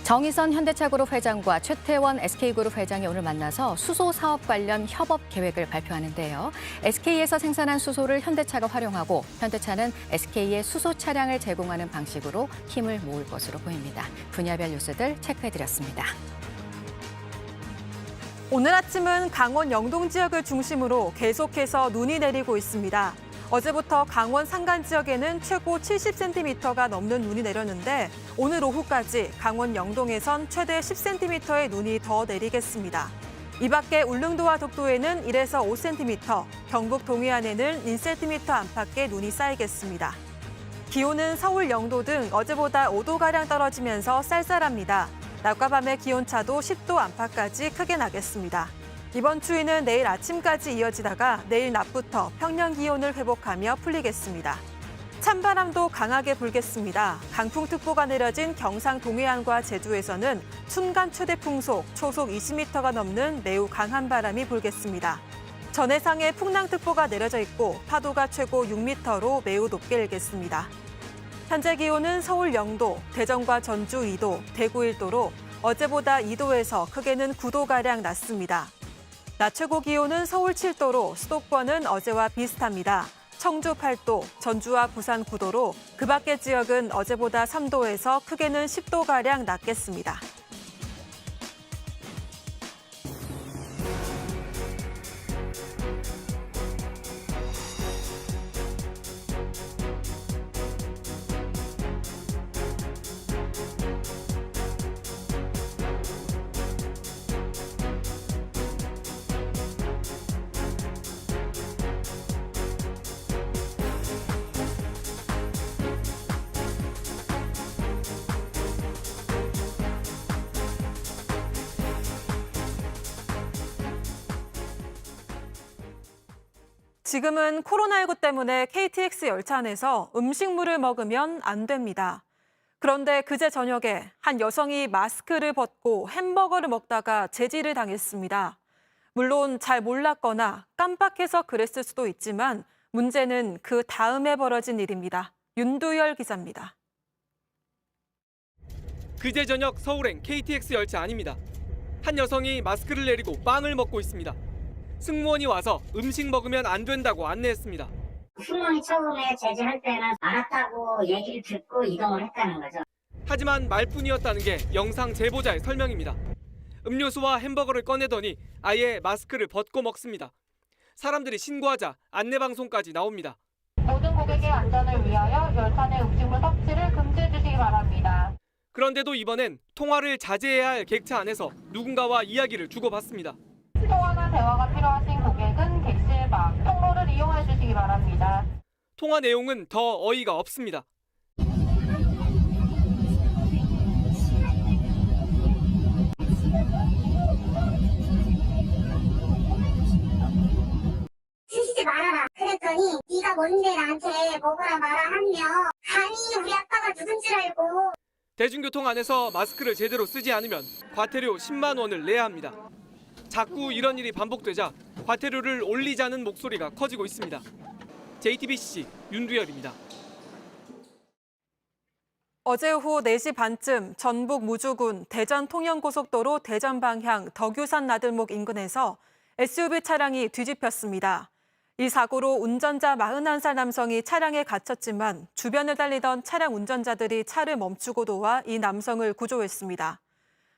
Speaker 2: 정의선 현대차그룹 회장과 최태원 SK그룹 회장이 오늘 만나서 수소 사업 관련 협업 계획을 발표하는데요. SK에서 생산한 수소를 현대차가 활용하고 현대차는 SK에 수소 차량을 제공하는 방식으로 힘을 모을 것으로 보입니다. 분야별 뉴스들 체크해드렸습니다.
Speaker 4: 오늘 아침은 강원 영동 지역을 중심으로 계속해서 눈이 내리고 있습니다. 어제부터 강원 산간 지역에는 최고 70cm가 넘는 눈이 내렸는데 오늘 오후까지 강원 영동에선 최대 10cm의 눈이 더 내리겠습니다. 이 밖에 울릉도와 독도에는 1에서 5cm, 경북 동해안에는 1cm 안팎의 눈이 쌓이겠습니다. 기온은 서울 영도 등 어제보다 5도가량 떨어지면서 쌀쌀합니다. 낮과 밤의 기온차도 10도 안팎까지 크게 나겠습니다. 이번 추위는 내일 아침까지 이어지다가 내일 낮부터 평년 기온을 회복하며 풀리겠습니다. 찬바람도 강하게 불겠습니다. 강풍특보가 내려진 경상 동해안과 제주에서는 순간 최대 풍속, 초속 20m가 넘는 매우 강한 바람이 불겠습니다. 전해상에 풍랑특보가 내려져 있고 파도가 최고 6m로 매우 높게 일겠습니다. 현재 기온은 서울 0도, 대전과 전주 2도, 대구 1도로 어제보다 2도에서 크게는 9도가량 낮습니다. 낮 최고 기온은 서울 7도로 수도권은 어제와 비슷합니다. 청주 8도, 전주와 부산 9도로 그 밖의 지역은 어제보다 3도에서 크게는 10도가량 낮겠습니다. 지금은 코로나19 때문에 KTX 열차 안에서 음식물을 먹으면 안 됩니다. 그런데 그제 저녁에 한 여성이 마스크를 벗고 햄버거를 먹다가 제지를 당했습니다. 물론 잘 몰랐거나 깜빡해서 그랬을 수도 있지만 문제는 그 다음에 벌어진 일입니다. 윤두열 기자입니다.
Speaker 19: 그제 저녁 서울행 KTX 열차 안입니다. 한 여성이 마스크를 내리고 빵을 먹고 있습니다. 승무원이 와서 음식 먹으면 안 된다고 안내했습니다.
Speaker 6: 승무원이 처음에 제지할 때는 알았다고 얘기를 듣고 이동을 했다는 거죠.
Speaker 19: 하지만 말뿐이었다는 게 영상 제보자의 설명입니다. 음료수와 햄버거를 꺼내더니 아예 마스크를 벗고 먹습니다. 사람들이 신고하자 안내방송까지 나옵니다.
Speaker 7: 모든 고객의 안전을 위하여 열차 내 음식물 섭취를 금지해 주시기 바랍니다.
Speaker 19: 그런데도 이번엔 통화를 자제해야 할 객차 안에서 누군가와 이야기를 주고받습니다.
Speaker 7: 통화나 대화가 필요하신 고객은 객실 밖 통로를 이용해 주시기 바랍니다.
Speaker 19: 통화 내용은 더 어이가 없습니다.
Speaker 6: 드시지 말아라. 그랬더니 네가 뭔데 나한테 먹으라 말아 하며 감히 우리 아빠가 누군 줄 알고.
Speaker 19: 대중교통 안에서 마스크를 제대로 쓰지 않으면 과태료 10만 원을 내야 합니다. 자꾸 이런 일이 반복되자 과태료를 올리자는 목소리가 커지고 있습니다. JTBC 윤두열입니다.
Speaker 4: 어제 오후 4시 반쯤 전북 무주군 대전 통영고속도로 대전 방향 덕유산 나들목 인근에서 SUV 차량이 뒤집혔습니다. 이 사고로 운전자 41살 남성이 차량에 갇혔지만 주변을 달리던 차량 운전자들이 차를 멈추고 도와 이 남성을 구조했습니다.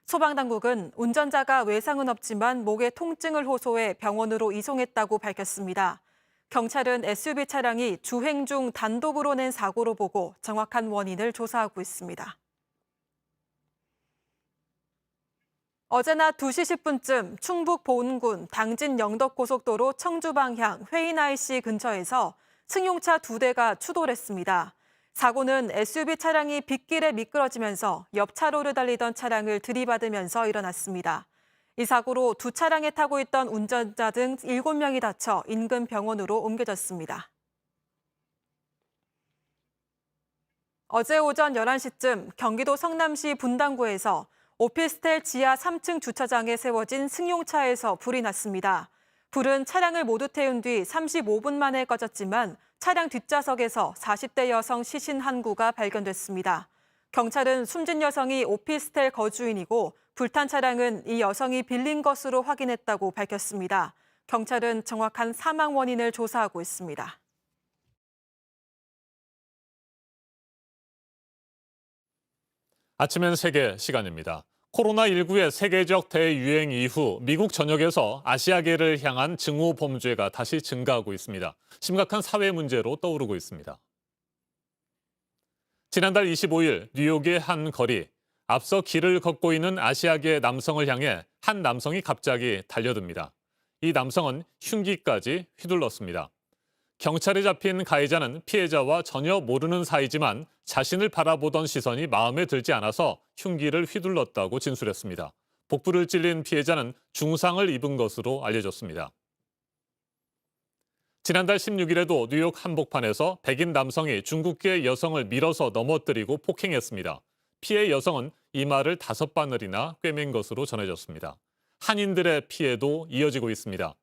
Speaker 4: 소방당국은 운전자가 외상은 없지만 목에 통증을 호소해 병원으로 이송했다고 밝혔습니다. 경찰은 SUV 차량이 주행 중 단독으로 낸 사고로 보고 정확한 원인을 조사하고 있습니다. 어제 낮 2시 10분쯤 충북 보은군 당진 영덕고속도로 청주 방향 회인-IC 근처에서 승용차 2대가 추돌했습니다. 사고는 SUV 차량이 빗길에 미끄러지면서 옆 차로를 달리던 차량을 들이받으면서 일어났습니다. 이 사고로 두 차량에 타고 있던 운전자 등 7명이 다쳐 인근 병원으로 옮겨졌습니다. 어제 오전 11시쯤 경기도 성남시 분당구에서 오피스텔 지하 3층 주차장에 세워진 승용차에서 불이 났습니다. 불은 차량을 모두 태운 뒤 35분 만에 꺼졌지만 차량 뒷좌석에서 40대 여성 시신 한 구가 발견됐습니다. 경찰은 숨진 여성이 오피스텔 거주인이고 불탄 차량은 이 여성이 빌린 것으로 확인했다고 밝혔습니다. 경찰은 정확한 사망 원인을 조사하고 있습니다.
Speaker 1: 아침엔 세계 시간입니다. 코로나19의 세계적 대유행 이후 미국 전역에서 아시아계를 향한 증오 범죄가 다시 증가하고 있습니다. 심각한 사회 문제로 떠오르고 있습니다. 지난달 25일 뉴욕의 한 거리, 앞서 길을 걷고 있는 아시아계 남성을 향해 한 남성이 갑자기 달려듭니다. 이 남성은 흉기까지 휘둘렀습니다. 경찰에 잡힌 가해자는 피해자와 전혀 모르는 사이지만 자신을 바라보던 시선이 마음에 들지 않아서 흉기를 휘둘렀다고 진술했습니다. 복부를 찔린 피해자는 중상을 입은 것으로 알려졌습니다. 지난달 16일에도 뉴욕 한복판에서 백인 남성이 중국계 여성을 밀어서 넘어뜨리고 폭행했습니다. 피해 여성은 이마를 5바늘이나 꿰맨 것으로 전해졌습니다. 한인들의 피해도 이어지고 있습니다.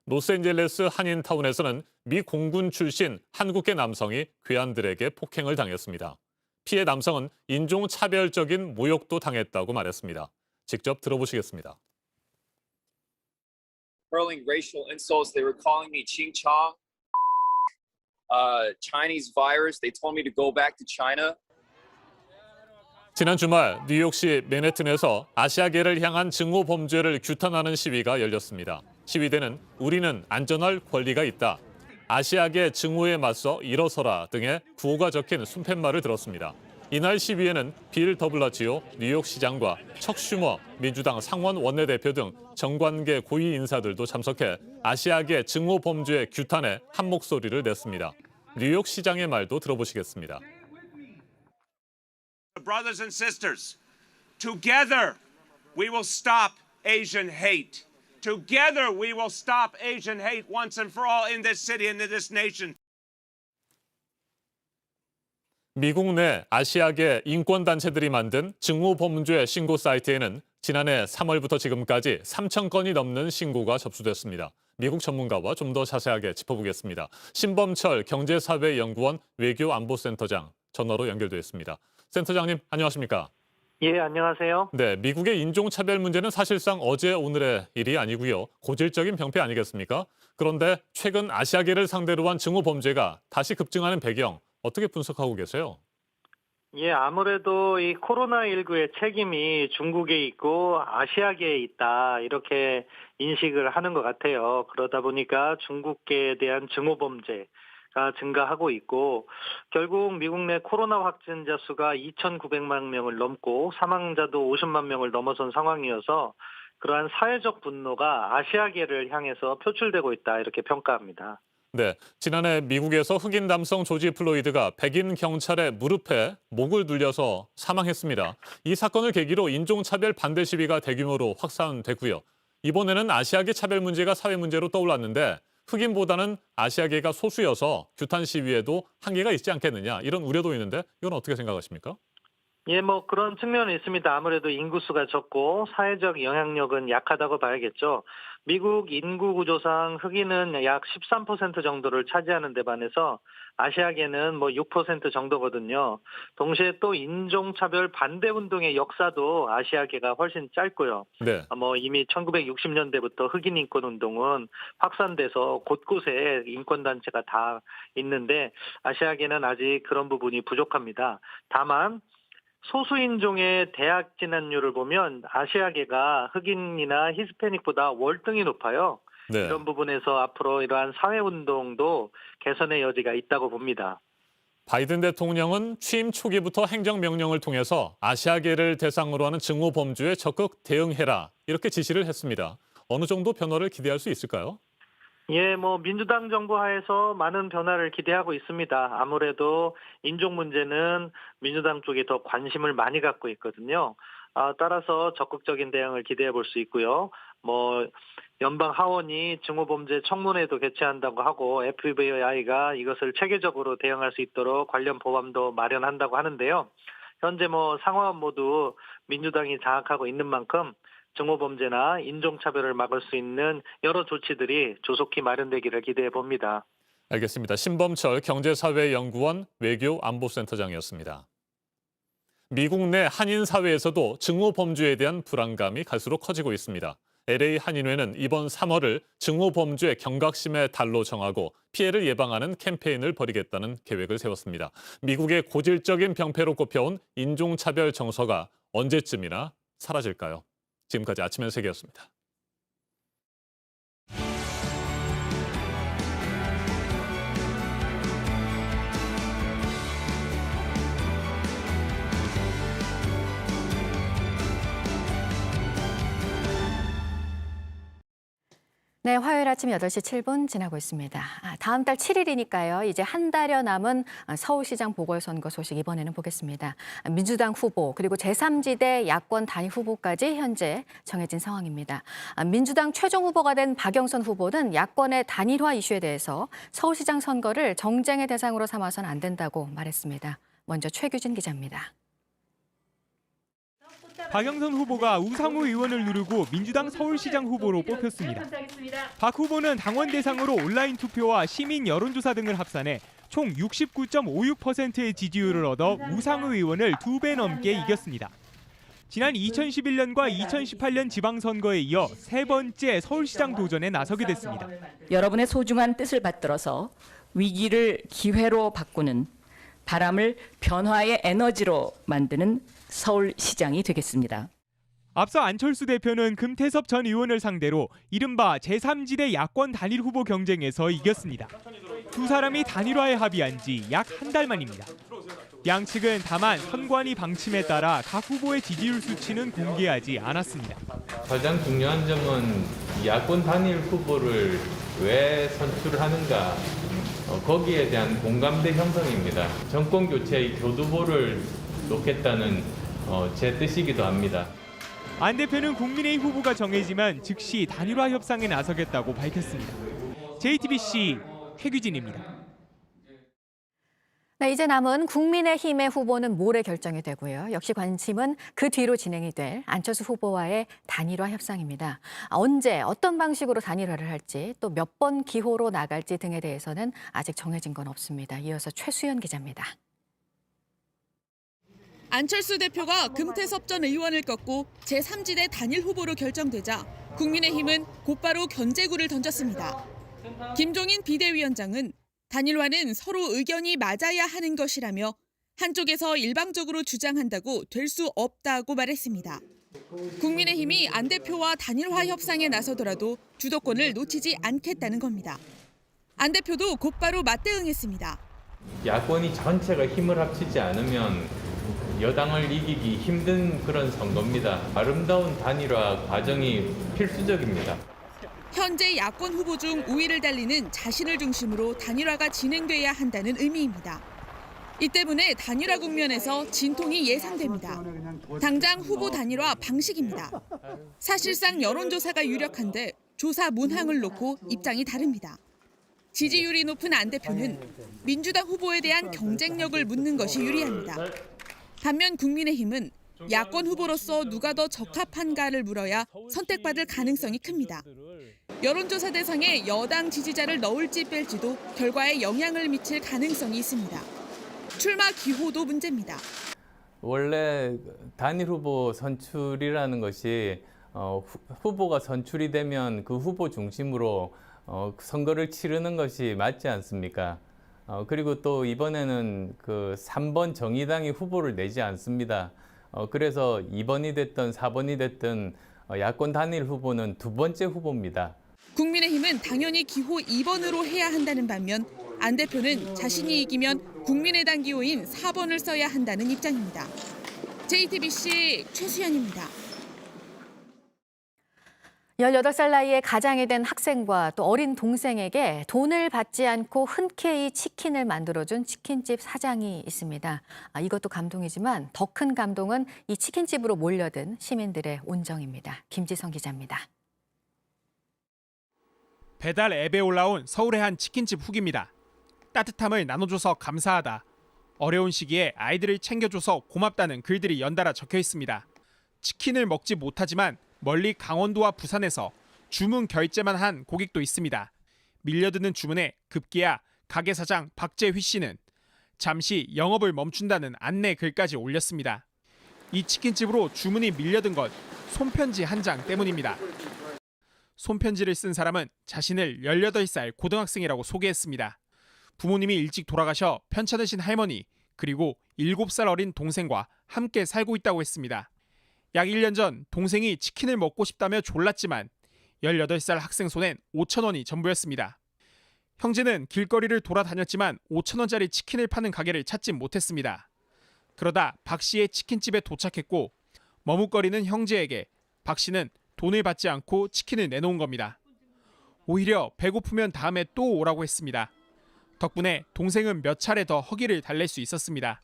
Speaker 1: 로스앤젤레스 한인타운에서는 미 공군 출신 한국계 남성이 괴한들에게 폭행을 당했습니다. 피해 남성은 인종차별적인 모욕도 당했다고 말했습니다. 직접 들어보시겠습니다.
Speaker 8: Hurling racial insults. They were calling me Ching Chong, Chinese virus. They told me to go back to China.
Speaker 1: 지난 주말 뉴욕시 맨해튼에서 아시아계를 향한 증오 범죄를 규탄하는 시위가 열렸습니다. 시위대는 우리는 안전할 권리가 있다, 아시아계 증오에 맞서 일어서라 등의 구호가 적힌 순팻말을 들었습니다. 이날 시위에는 빌 더블라치오 뉴욕시장과 척 슈머 민주당 상원 원내대표 등 정관계 고위 인사들도 참석해 아시아계 증오 범죄 규탄에 한 목소리를 냈습니다. 뉴욕시장의 말도 들어보시겠습니다.
Speaker 11: Brothers and sisters, together we will stop Asian hate. Together we will stop Asian hate once and for all in this city and in this nation.
Speaker 1: 미국 내 아시아계 인권단체들이 만든 증오범죄 신고 사이트에는 지난해 3월부터 지금까지 3,000건이 넘는 신고가 접수됐습니다. 미국 전문가와 좀 더 자세하게 짚어보겠습니다. 신범철 경제사회연구원 외교안보센터장 전화로 연결돼 있습니다. 센터장님 안녕하십니까?
Speaker 12: 예, 안녕하세요.
Speaker 1: 네, 미국의 인종차별 문제는 사실상 어제 오늘의 일이 아니고요. 고질적인 병폐 아니겠습니까? 그런데 최근 아시아계를 상대로 한 증오범죄가 다시 급증하는 배경 어떻게 분석하고 계세요?
Speaker 12: 예, 아무래도 이 코로나19의 책임이 중국에 있고 아시아계에 있다 이렇게 인식을 하는 것 같아요. 그러다 보니까 중국계에 대한 증오범죄가 증가하고 있고 결국 미국 내 코로나 확진자 수가 2,900만 명을 넘고 사망자도 50만 명을 넘어선 상황이어서 그러한 사회적 분노가 아시아계를 향해서 표출되고 있다 이렇게 평가합니다.
Speaker 1: 네, 지난해 미국에서 흑인 남성 조지 플로이드가 백인 경찰의 무릎에 목을 눌려서 사망했습니다. 이 사건을 계기로 인종차별 반대 시위가 대규모로 확산됐고요. 이번에는 아시아계 차별 문제가 사회 문제로 떠올랐는데 흑인보다는 아시아계가 소수여서 규탄 시위에도 한계가 있지 않겠느냐 이런 우려도 있는데 이건 어떻게 생각하십니까?
Speaker 12: 예, 그런 측면이 있습니다. 아무래도 인구수가 적고 사회적 영향력은 약하다고 봐야겠죠. 미국 인구 구조상 흑인은 약 13% 정도를 차지하는 데 반해서 아시아계는 6% 정도거든요. 동시에 또 인종차별 반대 운동의 역사도 아시아계가 훨씬 짧고요.
Speaker 1: 네.
Speaker 12: 이미 1960년대부터 흑인 인권 운동은 확산돼서 곳곳에 인권단체가 다 있는데 아시아계는 아직 그런 부분이 부족합니다. 다만 소수인종의 대학 진학률을 보면 아시아계가 흑인이나 히스패닉보다 월등히 높아요.
Speaker 1: 네.
Speaker 12: 이런 부분에서 앞으로 이러한 사회운동도 개선의 여지가 있다고 봅니다.
Speaker 1: 바이든 대통령은 취임 초기부터 행정명령을 통해서 아시아계를 대상으로 하는 증오범죄에 적극 대응해라 이렇게 지시를 했습니다. 어느 정도 변화를 기대할 수 있을까요?
Speaker 12: 예, 민주당 정부 하에서 많은 변화를 기대하고 있습니다. 아무래도 인종 문제는 민주당 쪽이 더 관심을 많이 갖고 있거든요. 따라서 적극적인 대응을 기대해 볼 수 있고요. 연방 하원이 증오범죄 청문회도 개최한다고 하고 FBI가 이것을 체계적으로 대응할 수 있도록 관련 법안도 마련한다고 하는데요. 현재 상원 모두 민주당이 장악하고 있는 만큼 증오범죄나 인종차별을 막을 수 있는 여러 조치들이 조속히 마련되기를 기대해 봅니다.
Speaker 1: 알겠습니다. 신범철 경제사회연구원 외교안보센터장이었습니다. 미국 내 한인 사회에서도 증오범죄에 대한 불안감이 갈수록 커지고 있습니다. LA 한인회는 이번 3월을 증오범죄 경각심의 달로 정하고 피해를 예방하는 캠페인을 벌이겠다는 계획을 세웠습니다. 미국의 고질적인 병폐로 꼽혀온 인종차별 정서가 언제쯤이나 사라질까요? 지금까지 아침엔 세계였습니다.
Speaker 2: 네, 화요일 아침 8시 7분 지나고 있습니다. 다음 달 7일이니까요. 이제 한 달여 남은 서울시장 보궐선거 소식 이번에는 보겠습니다. 민주당 후보 그리고 제3지대 야권 단일 후보까지 현재 정해진 상황입니다. 민주당 최종 후보가 된 박영선 후보는 야권의 단일화 이슈에 대해서 서울시장 선거를 정쟁의 대상으로 삼아서는 안 된다고 말했습니다. 먼저 최규진 기자입니다.
Speaker 13: 박영선 후보가 우상호 의원을 누르고 민주당 서울시장 후보로 뽑혔습니다. 박 후보는 당원 대상으로 온라인 투표와 시민 여론조사 등을 합산해 총 69.56%의 지지율을 얻어 우상호 의원을 2배 넘게 이겼습니다. 지난 2011년과 2018년 지방선거에 이어 세 번째 서울시장 도전에 나서게 됐습니다.
Speaker 14: 여러분의 소중한 뜻을 받들어서 위기를 기회로 바꾸는 바람을 변화의 에너지로 만드는 서울시장이 되겠습니다.
Speaker 13: 앞서 안철수 대표는 금태섭 전 의원을 상대로 이른바 제3지대 야권 단일 후보 경쟁에서 이겼습니다. 두 사람이 단일화에 합의한 지 약 한 달 만입니다. 양측은 다만 선관위 방침에 따라 각 후보의 지지율 수치는 공개하지 않았습니다.
Speaker 25: 가장 중요한 점은 야권 단일 후보를 왜 선출하는가 거기에 대한 공감대 형성입니다. 정권 교체의 교두보를 놓겠다는 제 뜻이기도 합니다.
Speaker 13: 안 대표는 국민의힘 후보가 정해지면 즉시 단일화 협상에 나서겠다고 밝혔습니다. JTBC 최규진입니다.
Speaker 2: 네, 이제 남은 국민의힘의 후보는 모레 결정이 되고요. 역시 관심은 그 뒤로 진행이 될 안철수 후보와의 단일화 협상입니다. 언제 어떤 방식으로 단일화를 할지 또 몇 번 기호로 나갈지 등에 대해서는 아직 정해진 건 없습니다. 이어서 최수연 기자입니다.
Speaker 5: 안철수 대표가 금태섭 전 의원을 꺾고 제3지대 단일 후보로 결정되자 국민의힘은 곧바로 견제구를 던졌습니다. 김종인 비대위원장은 단일화는 서로 의견이 맞아야 하는 것이라며 한쪽에서 일방적으로 주장한다고 될 수 없다고 말했습니다. 국민의힘이 안 대표와 단일화 협상에 나서더라도 주도권을 놓치지 않겠다는 겁니다. 안 대표도 곧바로 맞대응했습니다.
Speaker 25: 야권이 전체가 힘을 합치지 않으면 여당을 이기기 힘든 그런 선거입니다. 아름다운 단일화 과정이 필수적입니다.
Speaker 5: 현재 야권 후보 중 우위를 달리는 자신을 중심으로 단일화가 진행돼야 한다는 의미입니다. 이 때문에 단일화 국면에서 진통이 예상됩니다. 당장 후보 단일화 방식입니다. 사실상 여론조사가 유력한데 조사 문항을 놓고 입장이 다릅니다. 지지율이 높은 안 대표는 민주당 후보에 대한 경쟁력을 묻는 것이 유리합니다. 반면 국민의힘은 야권 후보로서 누가 더 적합한가를 물어야 선택받을 가능성이 큽니다. 여론조사 대상에 여당 지지자를 넣을지 뺄지도 결과에 영향을 미칠 가능성이 있습니다. 출마 기호도 문제입니다.
Speaker 25: 원래 단일 후보 선출이라는 것이 후보가 선출이 되면 그 후보 중심으로 선거를 치르는 것이 맞지 않습니까? 그리고 또 이번에는 그 3번 정의당이 후보를 내지 않습니다. 그래서 2번이 됐든 4번이 됐든 야권 단일 후보는 두 번째 후보입니다.
Speaker 5: 국민의힘은 당연히 기호 2번으로 해야 한다는 반면 안 대표는 자신이 이기면 국민의당 기호인 4번을 써야 한다는 입장입니다. JTBC 최수연입니다.
Speaker 2: 18살 나이에 가장이 된 학생과 또 어린 동생에게 돈을 받지 않고 흔쾌히 치킨을 만들어준 치킨집 사장이 있습니다. 이것도 감동이지만 더 큰 감동은 이 치킨집으로 몰려든 시민들의 온정입니다. 김지성 기자입니다.
Speaker 13: 배달 앱에 올라온 서울의 한 치킨집 후기입니다. 따뜻함을 나눠줘서 감사하다. 어려운 시기에 아이들을 챙겨줘서 고맙다는 글들이 연달아 적혀 있습니다. 치킨을 먹지 못하지만 멀리 강원도와 부산에서 주문 결제만 한 고객도 있습니다. 밀려드는 주문에 급기야 가게 사장 박재휘 씨는 잠시 영업을 멈춘다는 안내 글까지 올렸습니다. 이 치킨집으로 주문이 밀려든 건 손편지 한 장 때문입니다. 손편지를 쓴 사람은 자신을 18살 고등학생이라고 소개했습니다. 부모님이 일찍 돌아가셔 편찮으신 할머니 그리고 7살 어린 동생과 함께 살고 있다고 했습니다. 약 1년 전 동생이 치킨을 먹고 싶다며 졸랐지만 18살 학생 손엔 5,000원이 전부였습니다. 형제는 길거리를 돌아다녔지만 5,000원짜리 치킨을 파는 가게를 찾지 못했습니다. 그러다 박 씨의 치킨집에 도착했고 머뭇거리는 형제에게 박 씨는 돈을 받지 않고 치킨을 내놓은 겁니다. 오히려 배고프면 다음에 또 오라고 했습니다. 덕분에 동생은 몇 차례 더 허기를 달랠 수 있었습니다.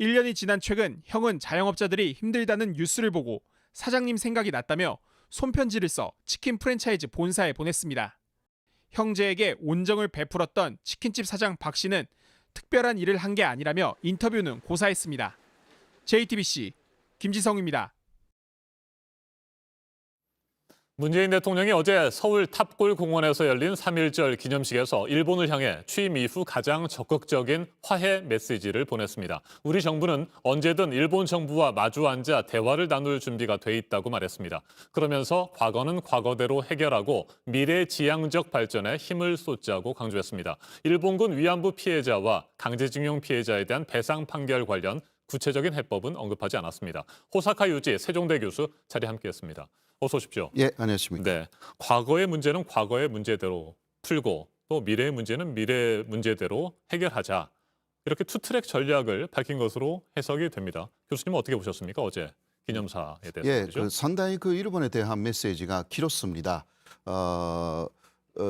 Speaker 13: 1년이 지난 최근 형은 자영업자들이 힘들다는 뉴스를 보고 사장님 생각이 났다며 손편지를 써 치킨 프랜차이즈 본사에 보냈습니다. 형제에게 온정을 베풀었던 치킨집 사장 박 씨는 특별한 일을 한 게 아니라며 인터뷰는 고사했습니다. JTBC 김지성입니다.
Speaker 1: 문재인 대통령이 어제 서울 탑골 공원에서 열린 3.1절 기념식에서 일본을 향해 취임 이후 가장 적극적인 화해 메시지를 보냈습니다. 우리 정부는 언제든 일본 정부와 마주 앉아 대화를 나눌 준비가 돼 있다고 말했습니다. 그러면서 과거는 과거대로 해결하고 미래지향적 발전에 힘을 쏟자고 강조했습니다. 일본군 위안부 피해자와 강제징용 피해자에 대한 배상 판결 관련 구체적인 해법은 언급하지 않았습니다. 호사카 유지 세종대 교수 자리에 함께했습니다. 어서 오십시오.
Speaker 9: 예, 안녕하십니까.
Speaker 1: 네, 과거의 문제는 과거의 문제대로 풀고 또 미래의 문제는 미래의 문제대로 해결하자. 이렇게 투트랙 전략을 밝힌 것으로 해석이 됩니다. 교수님은 어떻게 보셨습니까? 어제 기념사에 대해서.
Speaker 9: 예, 상당히 일본에 대한 메시지가 길었습니다.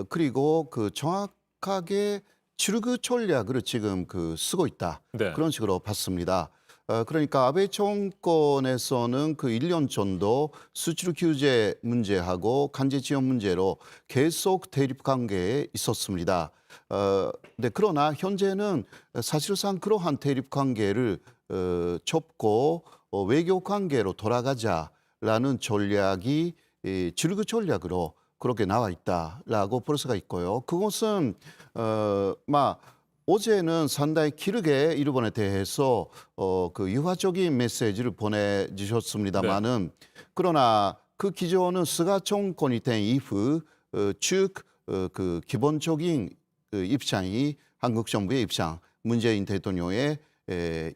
Speaker 9: 그리고 정확하게 출구 전략을 지금 쓰고 있다.
Speaker 1: 네.
Speaker 9: 그런 식으로 봤습니다. 그러니까 아베 정권에서는 그 1년 전도 수출 규제 문제하고 간제 지원 문제로 계속 대립 관계에 있었습니다. 네, 그러나 현재는 사실상 그러한 대립 관계를 접고 외교 관계로 돌아가자라는 전략이 줄그 전략으로 그렇게 나와 있다라고 볼 수가 있고요. 그것은 어제는 상당히 길게 일본에 대해서 그 유화적인 메시지를 보내주셨습니다만은 그러나 그 기조는 스가 정권이 된 이후 쭉 그 기본적인 그 입장이 한국 정부의 입장, 문재인 대통령의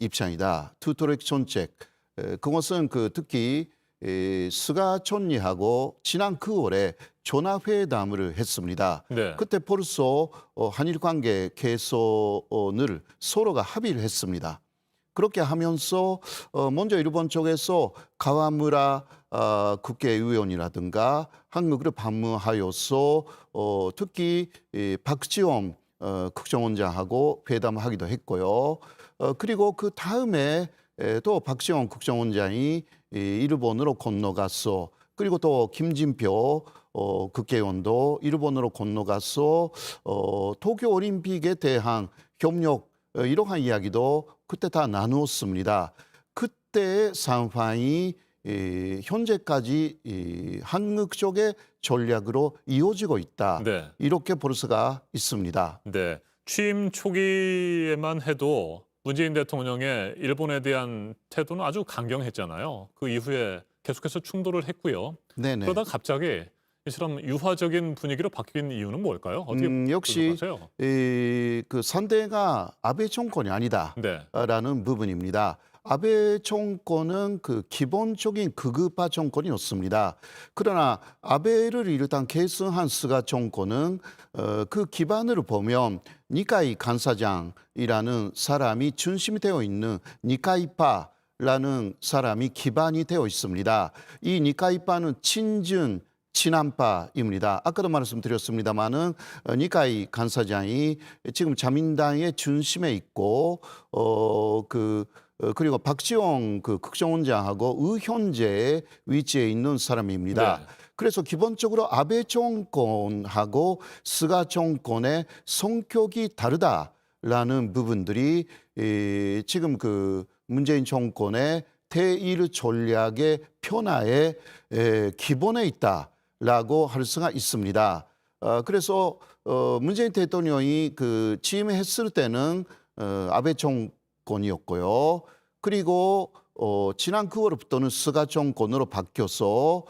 Speaker 9: 입장이다. 투트랙 정책. 그것은 그 특히 스가 총리하고 지난 9월에 전화회담을 했습니다.
Speaker 1: 네.
Speaker 9: 그때 벌써 한일 관계 개선을 서로가 합의를 했습니다. 그렇게 하면서 먼저 일본 쪽에서 가와무라 국회의원이라든가 한국을 방문하여서 특히 박지원 국정원장하고 회담하기도 했고요. 그리고 그 다음에 또 박지원 국정원장이 일본으로 건너가서 그리고 또 김진표 국회의원도 일본으로 건너가서 도쿄올림픽에 대한 협력 이러한 이야기도 그때 다 나누었습니다. 그때의 상황이 현재까지 한국 쪽의 전략으로 이어지고 있다.
Speaker 1: 네.
Speaker 9: 이렇게 볼 수가 있습니다.
Speaker 1: 네. 취임 초기에만 해도 문재인 대통령의 일본에 대한 태도는 아주 강경했잖아요. 그 이후에 계속해서 충돌을 했고요.
Speaker 9: 네네.
Speaker 1: 그러다 갑자기 이처럼 유화적인 분위기로 바뀐 이유는 뭘까요? 어떻게
Speaker 9: 역시
Speaker 1: 분석하세요?
Speaker 9: 그 상대가 아베 정권이 아니다라는 부분입니다. 아베 정권은 그 기본적인 극우파 정권이었습니다. 그러나 아베를 일단 계승한 스가 정권은 그 기반을 보면 니카이 간사장이라는 사람이 중심이 되어 있는 니카이파라는 사람이 기반이 되어 있습니다. 이 니카이파는 친중 친한파입니다. 아까도 말씀드렸습니다마는 니카이 간사장이 지금 자민당의 중심에 있고 그리고 박지원 그 국정원장하고 의현재의 위치에 있는 사람입니다.
Speaker 1: 네.
Speaker 9: 그래서 기본적으로 아베 정권하고 스가 정권의 성격이 다르다라는 부분들이 지금 그 문재인 정권의 대일 전략의 변화의 기본에 있다라고 할 수가 있습니다. 그래서 문재인 대통령이 그 취임했을 때는 아베 정권이었고요. 그리고 지난 9월부터는 스가 정권으로 바뀌어서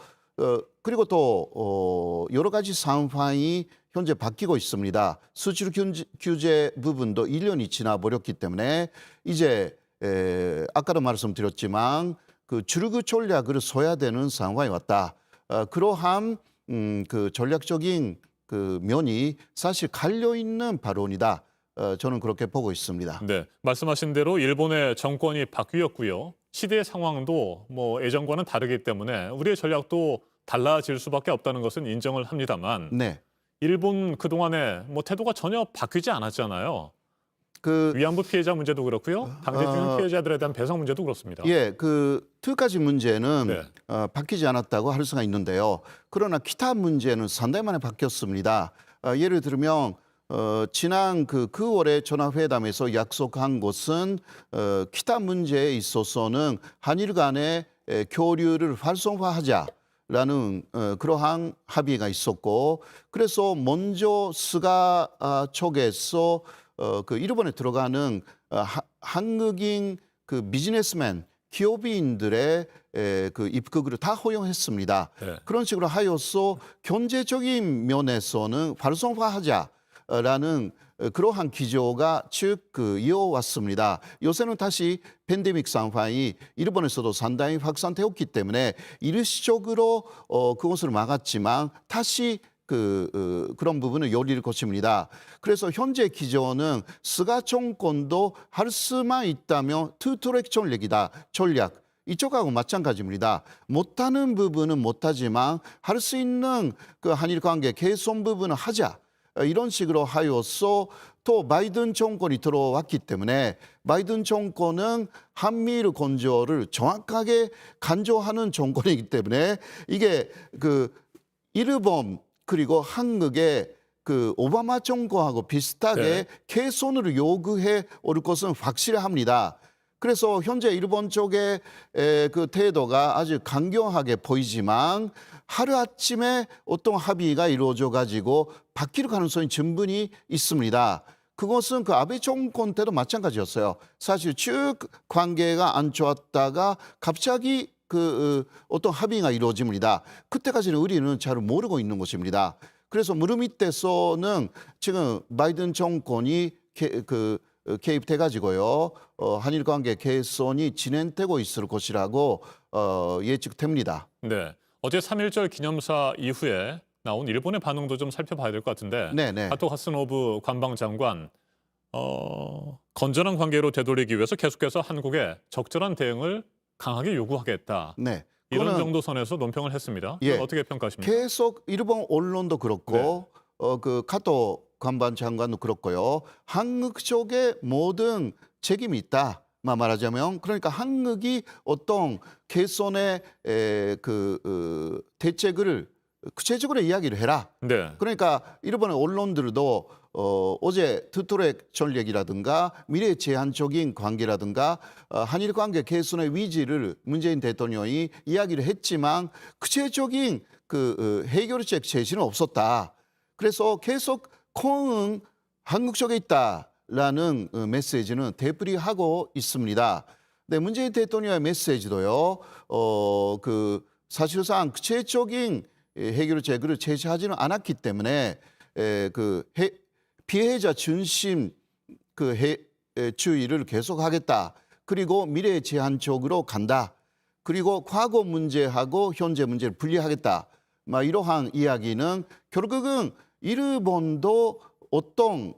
Speaker 9: 그리고 또 여러 가지 상황이 현재 바뀌고 있습니다. 수출 규제 부분도 1년이 지나버렸기 때문에 이제 아까도 말씀드렸지만 그 줄그 전략을 써야 되는 상황이 왔다. 그러한 그 전략적인 그 면이 사실 갈려 있는 발언이다. 저는 그렇게 보고 있습니다.
Speaker 1: 네, 말씀하신 대로 일본의 정권이 바뀌었고요. 시대 상황도 뭐 예전과는 다르기 때문에 우리의 전략도 달라질 수밖에 없다는 것은 인정을 합니다만
Speaker 9: 네.
Speaker 1: 일본 그동안에 뭐 태도가 전혀 바뀌지 않았잖아요. 위안부 피해자 문제도 그렇고요. 강제징용 피해자들에 대한 배상 문제도 그렇습니다.
Speaker 9: 예, 그 두 가지 문제는
Speaker 1: 네.
Speaker 9: 바뀌지 않았다고 할 수가 있는데요. 그러나 기타 문제는 상당히 많이 바뀌었습니다. 예를 들면 지난 그 9월에 전화회담에서 약속한 것은 기타 문제에 있어서는 한일 간의 교류를 활성화하자라는 그러한 합의가 있었고, 그래서 먼저 스가 쪽에서 그 일본에 들어가는 한국인 그 비즈니스맨 기업인들의 그 입국을 다 허용했습니다.
Speaker 1: 네.
Speaker 9: 그런 식으로 하여서 경제적인 면에서는 활성화하자라는 그러한 기조가 쭉 이어왔습니다. 요새는 다시 팬데믹 상황이 일본에서도 상당히 확산되었기 때문에 일시적으로 그것을 막았지만 다시 그런 부분을 열릴 것입니다. 그래서 현재 기조는 스가 정권도 할 수만 있다면 투트랙 전략이다. 전략. 이쪽하고 마찬가지입니다. 못하는 부분은 못하지만 할 수 있는 그 한일 관계 개선 부분은 하자. 이런 식으로 하여서 또 바이든 정권이 들어왔기 때문에 바이든 정권은 한미일 건조를 정확하게 간주하는 정권이기 때문에 이게 그 일본 그리고 한국의 그 오바마 정권하고 비슷하게
Speaker 1: 네.
Speaker 9: 개선을 요구해 올 것은 확실합니다. 그래서 현재 일본 쪽의 그 태도가 아주 강경하게 보이지만 하루아침에 어떤 합의가 이루어져 가지고 바뀔 가능성이 충분히 있습니다. 그것은 그 아베 정권 때도 마찬가지였어요. 사실 쭉 관계가 안 좋았다가 갑자기 그 어떤 합의가 이루어집니다. 그때까지는 우리는 잘 모르고 있는 것입니다. 그래서 물밑에서는 지금 바이든 정권이 개입돼 가지고요. 한일 관계 개선이 진행되고 있을 것이라고 예측됩니다.
Speaker 1: 네. 어제 3.1절 기념사 이후에 나온 일본의 반응도 좀 살펴봐야 될 것 같은데
Speaker 9: 네네.
Speaker 1: 하토 하스노부 관방장관 건전한 관계로 되돌리기 위해서 계속해서 한국에 적절한 대응을 강하게 요구하겠다.
Speaker 9: 네.
Speaker 1: 이런 정도 선에서 논평을 했습니다.
Speaker 9: 예.
Speaker 1: 어떻게 평가하십니까?
Speaker 9: 계속 일본 언론도 그렇고 그 카토 관방장관도 그렇고요. 한국 쪽에 모든 책임이 있다. 말하자면 그러니까 한국이 어떤 개선의 대책을 구체적으로 이야기를 해라.
Speaker 1: 네.
Speaker 9: 그러니까 일본의 언론들도 어제 투트랙 전략이라든가 미래 제한적인 관계라든가 한일 관계 개선의 위지를 문재인 대통령이 이야기를 했지만 구체적인 해결책 제시는 없었다. 그래서 계속 콩은 한국 쪽에 있다라는 메시지는 되풀이하고 있습니다. 네, 문재인 대통령의 메시지도요. 사실상 구체적인 해결책을 제시하지는 않았기 때문에 피해자 중심 주의를 계속하겠다. 그리고 미래 제한적으로 간다. 그리고 과거 문제하고 현재 문제를 분리하겠다. 이러한 이야기는 결국은 일본도 어떤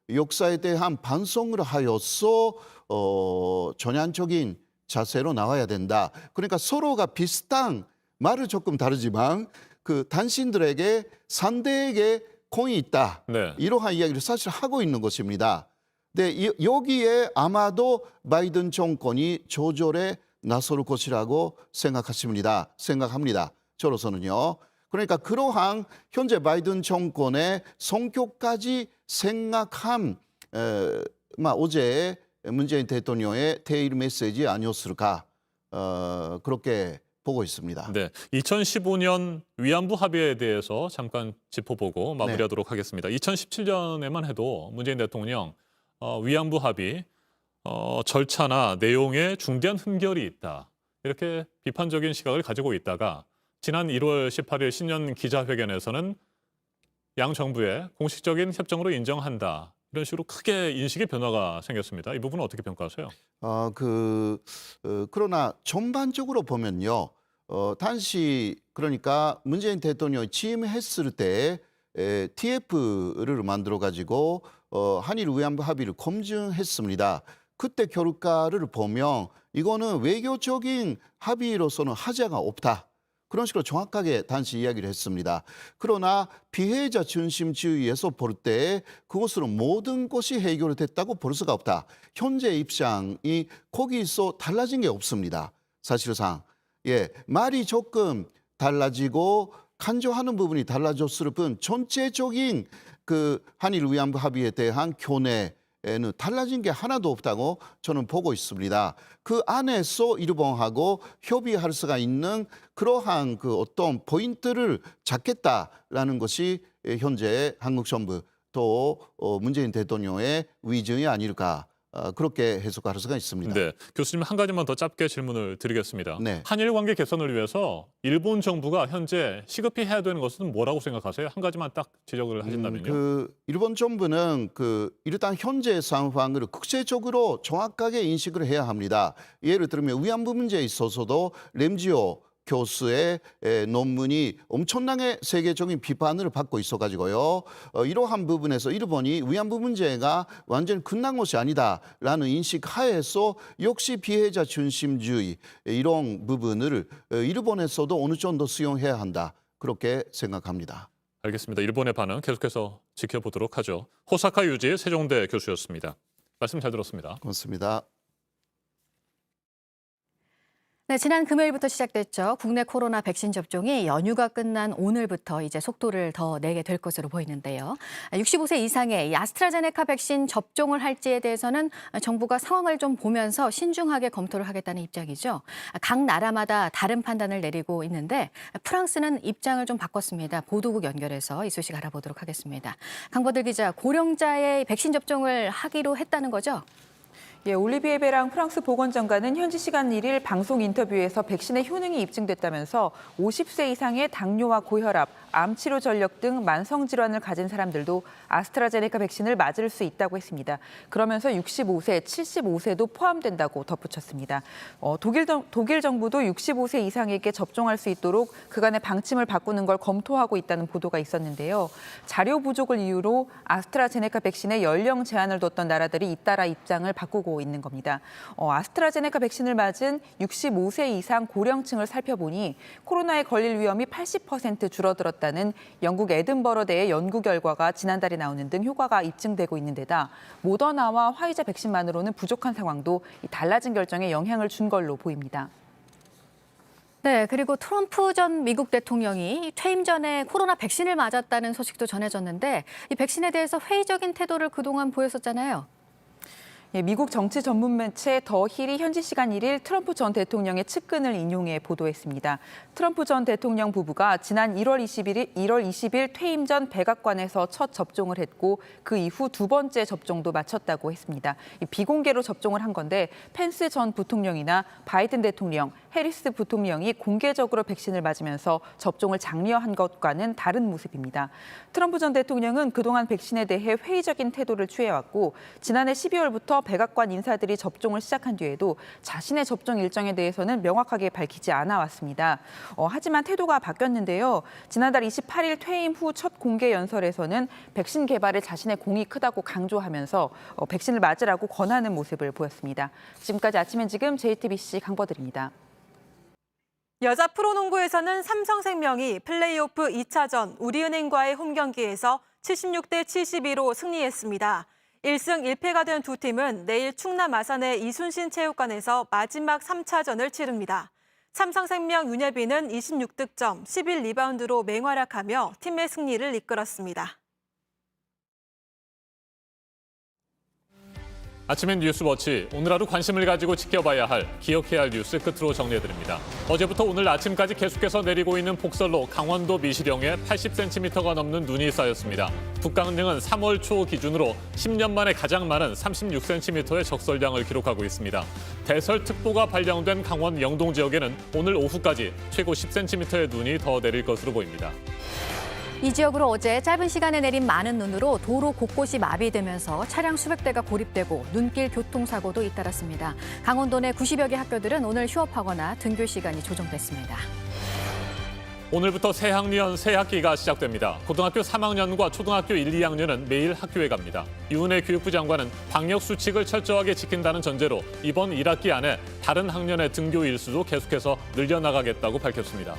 Speaker 9: 역사에 대한 반성을 하여서 전향적인 자세로 나와야 된다. 그러니까 서로가 비슷한 말을 조금 다르지만 당신들에게 상대에게 공이 있다.
Speaker 1: 네.
Speaker 9: 이러한 이야기를 사실 하고 있는 것입니다. 네, 여기에 아마도 바이든 정권이 조절에 나설 것이라고 생각합니다. 저로서는요. 그러니까 그러한 현재 바이든 정권의 성격까지 생각한 어제 문재인 대통령의 대일 메시지 아니었을까 그렇게 보고 있습니다.
Speaker 1: 네, 2015년 위안부 합의에 대해서 잠깐 짚어보고 마무리하도록 하겠습니다. 2017년에만 해도 문재인 대통령 위안부 합의 절차나 내용에 중대한 흠결이 있다. 이렇게 비판적인 시각을 가지고 있다가 지난 1월 18일 신년 기자회견에서는 양 정부의 공식적인 협정으로 인정한다. 이런 식으로 크게 인식의 변화가 생겼습니다. 이 부분은 어떻게 평가하세요?
Speaker 9: 그러나 전반적으로 보면요. 당시 그러니까 문재인 대통령이 취임했을 때 TF를 만들어 가지고 한일 위안부 합의를 검증했습니다. 그때 결과를 보면 이거는 외교적인 합의로서는 하자가 없다. 그런 식으로 정확하게 당시 이야기를 했습니다. 그러나 피해자 중심주의에서 볼 때 그것으로 모든 것이 해결됐다고 볼 수가 없다. 현재 입장이 거기서 달라진 게 없습니다. 사실상. 말이 조금 달라지고 간주하는 부분이 달라졌을 뿐 전체적인 한일 위안부 합의에 대한 견해에는 달라진 게 하나도 없다고 저는 보고 있습니다. 그 안에서 일본하고 협의할 수가 있는 그러한 어떤 포인트를 잡겠다라는 것이 현재 한국 정부 또 문재인 대통령의 위전이 아닐까 그렇게 해석할 수가 있습니다.
Speaker 1: 네, 교수님 한 가지만 더 짧게 질문을 드리겠습니다.
Speaker 9: 네.
Speaker 1: 한일 관계 개선을 위해서 일본 정부가 현재 시급히 해야 되는 것은 뭐라고 생각하세요? 한 가지만 딱 지적을 하신다면요.
Speaker 9: 일본 정부는 일단 현재 상황을 국제적으로 정확하게 인식을 해야 합니다. 예를 들면 위안부 문제에 있어서도 램지오 교수의 논문이 엄청나게 세계적인 비판을 받고 있어가지고요. 이러한 부분에서 일본이 위안부 문제가 완전히 끝난 것이 아니다라는 인식 하에서 역시 피해자 중심주의 이런 부분을 일본에서도 어느 정도 수용해야 한다. 그렇게 생각합니다.
Speaker 1: 알겠습니다. 일본의 반응 계속해서 지켜보도록 하죠. 호사카 유지 세종대 교수였습니다. 말씀 잘 들었습니다.
Speaker 9: 고맙습니다.
Speaker 2: 네, 지난 금요일부터 시작됐죠. 국내 코로나 백신 접종이 연휴가 끝난 오늘부터 이제 속도를 더 내게 될 것으로 보이는데요. 65세 이상의 이 아스트라제네카 백신 접종을 할지에 대해서는 정부가 상황을 좀 보면서 신중하게 검토를 하겠다는 입장이죠. 각 나라마다 다른 판단을 내리고 있는데 프랑스는 입장을 좀 바꿨습니다. 보도국 연결해서 이 소식 알아보도록 하겠습니다. 강보들 기자, 고령자의 백신 접종을 하기로 했다는 거죠?
Speaker 23: 예, 올리비에 베랑 프랑스 보건장관은 현지 시간 1일 방송 인터뷰에서 백신의 효능이 입증됐다면서 50세 이상의 당뇨와 고혈압, 암 치료 전력 등 만성 질환을 가진 사람들도 아스트라제네카 백신을 맞을 수 있다고 했습니다. 그러면서 65세, 75세도 포함된다고 덧붙였습니다. 독일 정부도 65세 이상에게 접종할 수 있도록 그간의 방침을 바꾸는 걸 검토하고 있다는 보도가 있었는데요. 자료 부족을 이유로 아스트라제네카 백신에 연령 제한을 뒀던 나라들이 잇따라 입장을 바꾸고 있는 겁니다. 아스트라제네카 백신을 맞은 65세 이상 고령층을 살펴보니 코로나에 걸릴 위험이 80% 줄어들었다는 영국 에든버러대의 연구 결과가 지난달에 나오는 등 효과가 입증되고 있는 데다 모더나와 화이자 백신만으로는 부족한 상황도 달라진 결정에 영향을 준 걸로 보입니다.
Speaker 2: 네, 그리고 트럼프 전 미국 대통령이 퇴임 전에 코로나 백신을 맞았다는 소식도 전해졌는데 이 백신에 대해서 회의적인 태도를 그동안 보였었잖아요.
Speaker 23: 예, 미국 정치 전문 매체 더 힐이 현지 시간 1일 트럼프 전 대통령의 측근을 인용해 보도했습니다. 트럼프 전 대통령 부부가 지난 1월 20일 퇴임 전 백악관에서 첫 접종을 했고 그 이후 두 번째 접종도 마쳤다고 했습니다. 비공개로 접종을 한 건데 펜스 전 부통령이나 바이든 대통령, 해리스 부통령이 공개적으로 백신을 맞으면서 접종을 장려한 것과는 다른 모습입니다. 트럼프 전 대통령은 그동안 백신에 대해 회의적인 태도를 취해왔고 지난해 12월부터 백악관 인사들이 접종을 시작한 뒤에도 자신의 접종 일정에 대해서는 명확하게 밝히지 않아 왔습니다. 하지만 태도가 바뀌었는데요. 지난달 28일 퇴임 후 첫 공개 연설에서는 백신 개발에 자신의 공이 크다고 강조하면서 백신을 맞으라고 권하는 모습을 보였습니다. 지금까지 아침엔 지금 JTBC 강보들입니다.
Speaker 4: 여자 프로농구에서는 삼성생명이 플레이오프 2차전 우리은행과의 홈경기에서 76대 72로 승리했습니다. 1승 1패가 된 두 팀은 내일 충남 아산의 이순신 체육관에서 마지막 3차전을 치릅니다. 삼성생명 윤예빈은 26득점, 11리바운드로 맹활약하며 팀의 승리를 이끌었습니다.
Speaker 1: 아침엔 뉴스워치, 오늘 하루 관심을 가지고 지켜봐야 할, 기억해야 할 뉴스 끝으로 정리해드립니다. 어제부터 오늘 아침까지 계속해서 내리고 있는 폭설로 강원도 미시령에 80cm가 넘는 눈이 쌓였습니다. 북강릉은 3월 초 기준으로 10년 만에 가장 많은 36cm의 적설량을 기록하고 있습니다. 대설특보가 발령된 강원 영동 지역에는 오늘 오후까지 최고 10cm의 눈이 더 내릴 것으로 보입니다.
Speaker 2: 이 지역으로 어제 짧은 시간에 내린 많은 눈으로 도로 곳곳이 마비되면서 차량 수백 대가 고립되고 눈길 교통사고도 잇따랐습니다. 강원도 내 90여 개 학교들은 오늘 휴업하거나 등교 시간이 조정됐습니다.
Speaker 1: 오늘부터 새학년 새학기가 시작됩니다. 고등학교 3학년과 초등학교 1, 2학년은 매일 학교에 갑니다. 유은혜 교육부 장관은 방역 수칙을 철저하게 지킨다는 전제로 이번 1학기 안에 다른 학년의 등교 일수도 계속해서 늘려나가겠다고 밝혔습니다.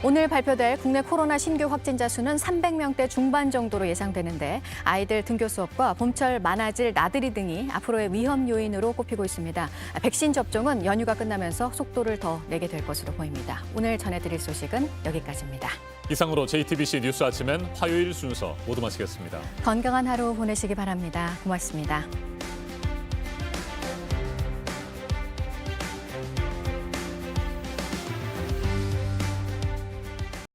Speaker 2: 오늘 발표될 국내 코로나 신규 확진자 수는 300명대 중반 정도로 예상되는데 아이들 등교 수업과 봄철 많아질 나들이 등이 앞으로의 위험 요인으로 꼽히고 있습니다. 백신 접종은 연휴가 끝나면서 속도를 더 내게 될 것으로 보입니다. 오늘 전해드릴 소식은 여기까지입니다.
Speaker 1: 이상으로 JTBC 뉴스 아침엔 화요일 순서 모두 마치겠습니다.
Speaker 2: 건강한 하루 보내시기 바랍니다. 고맙습니다.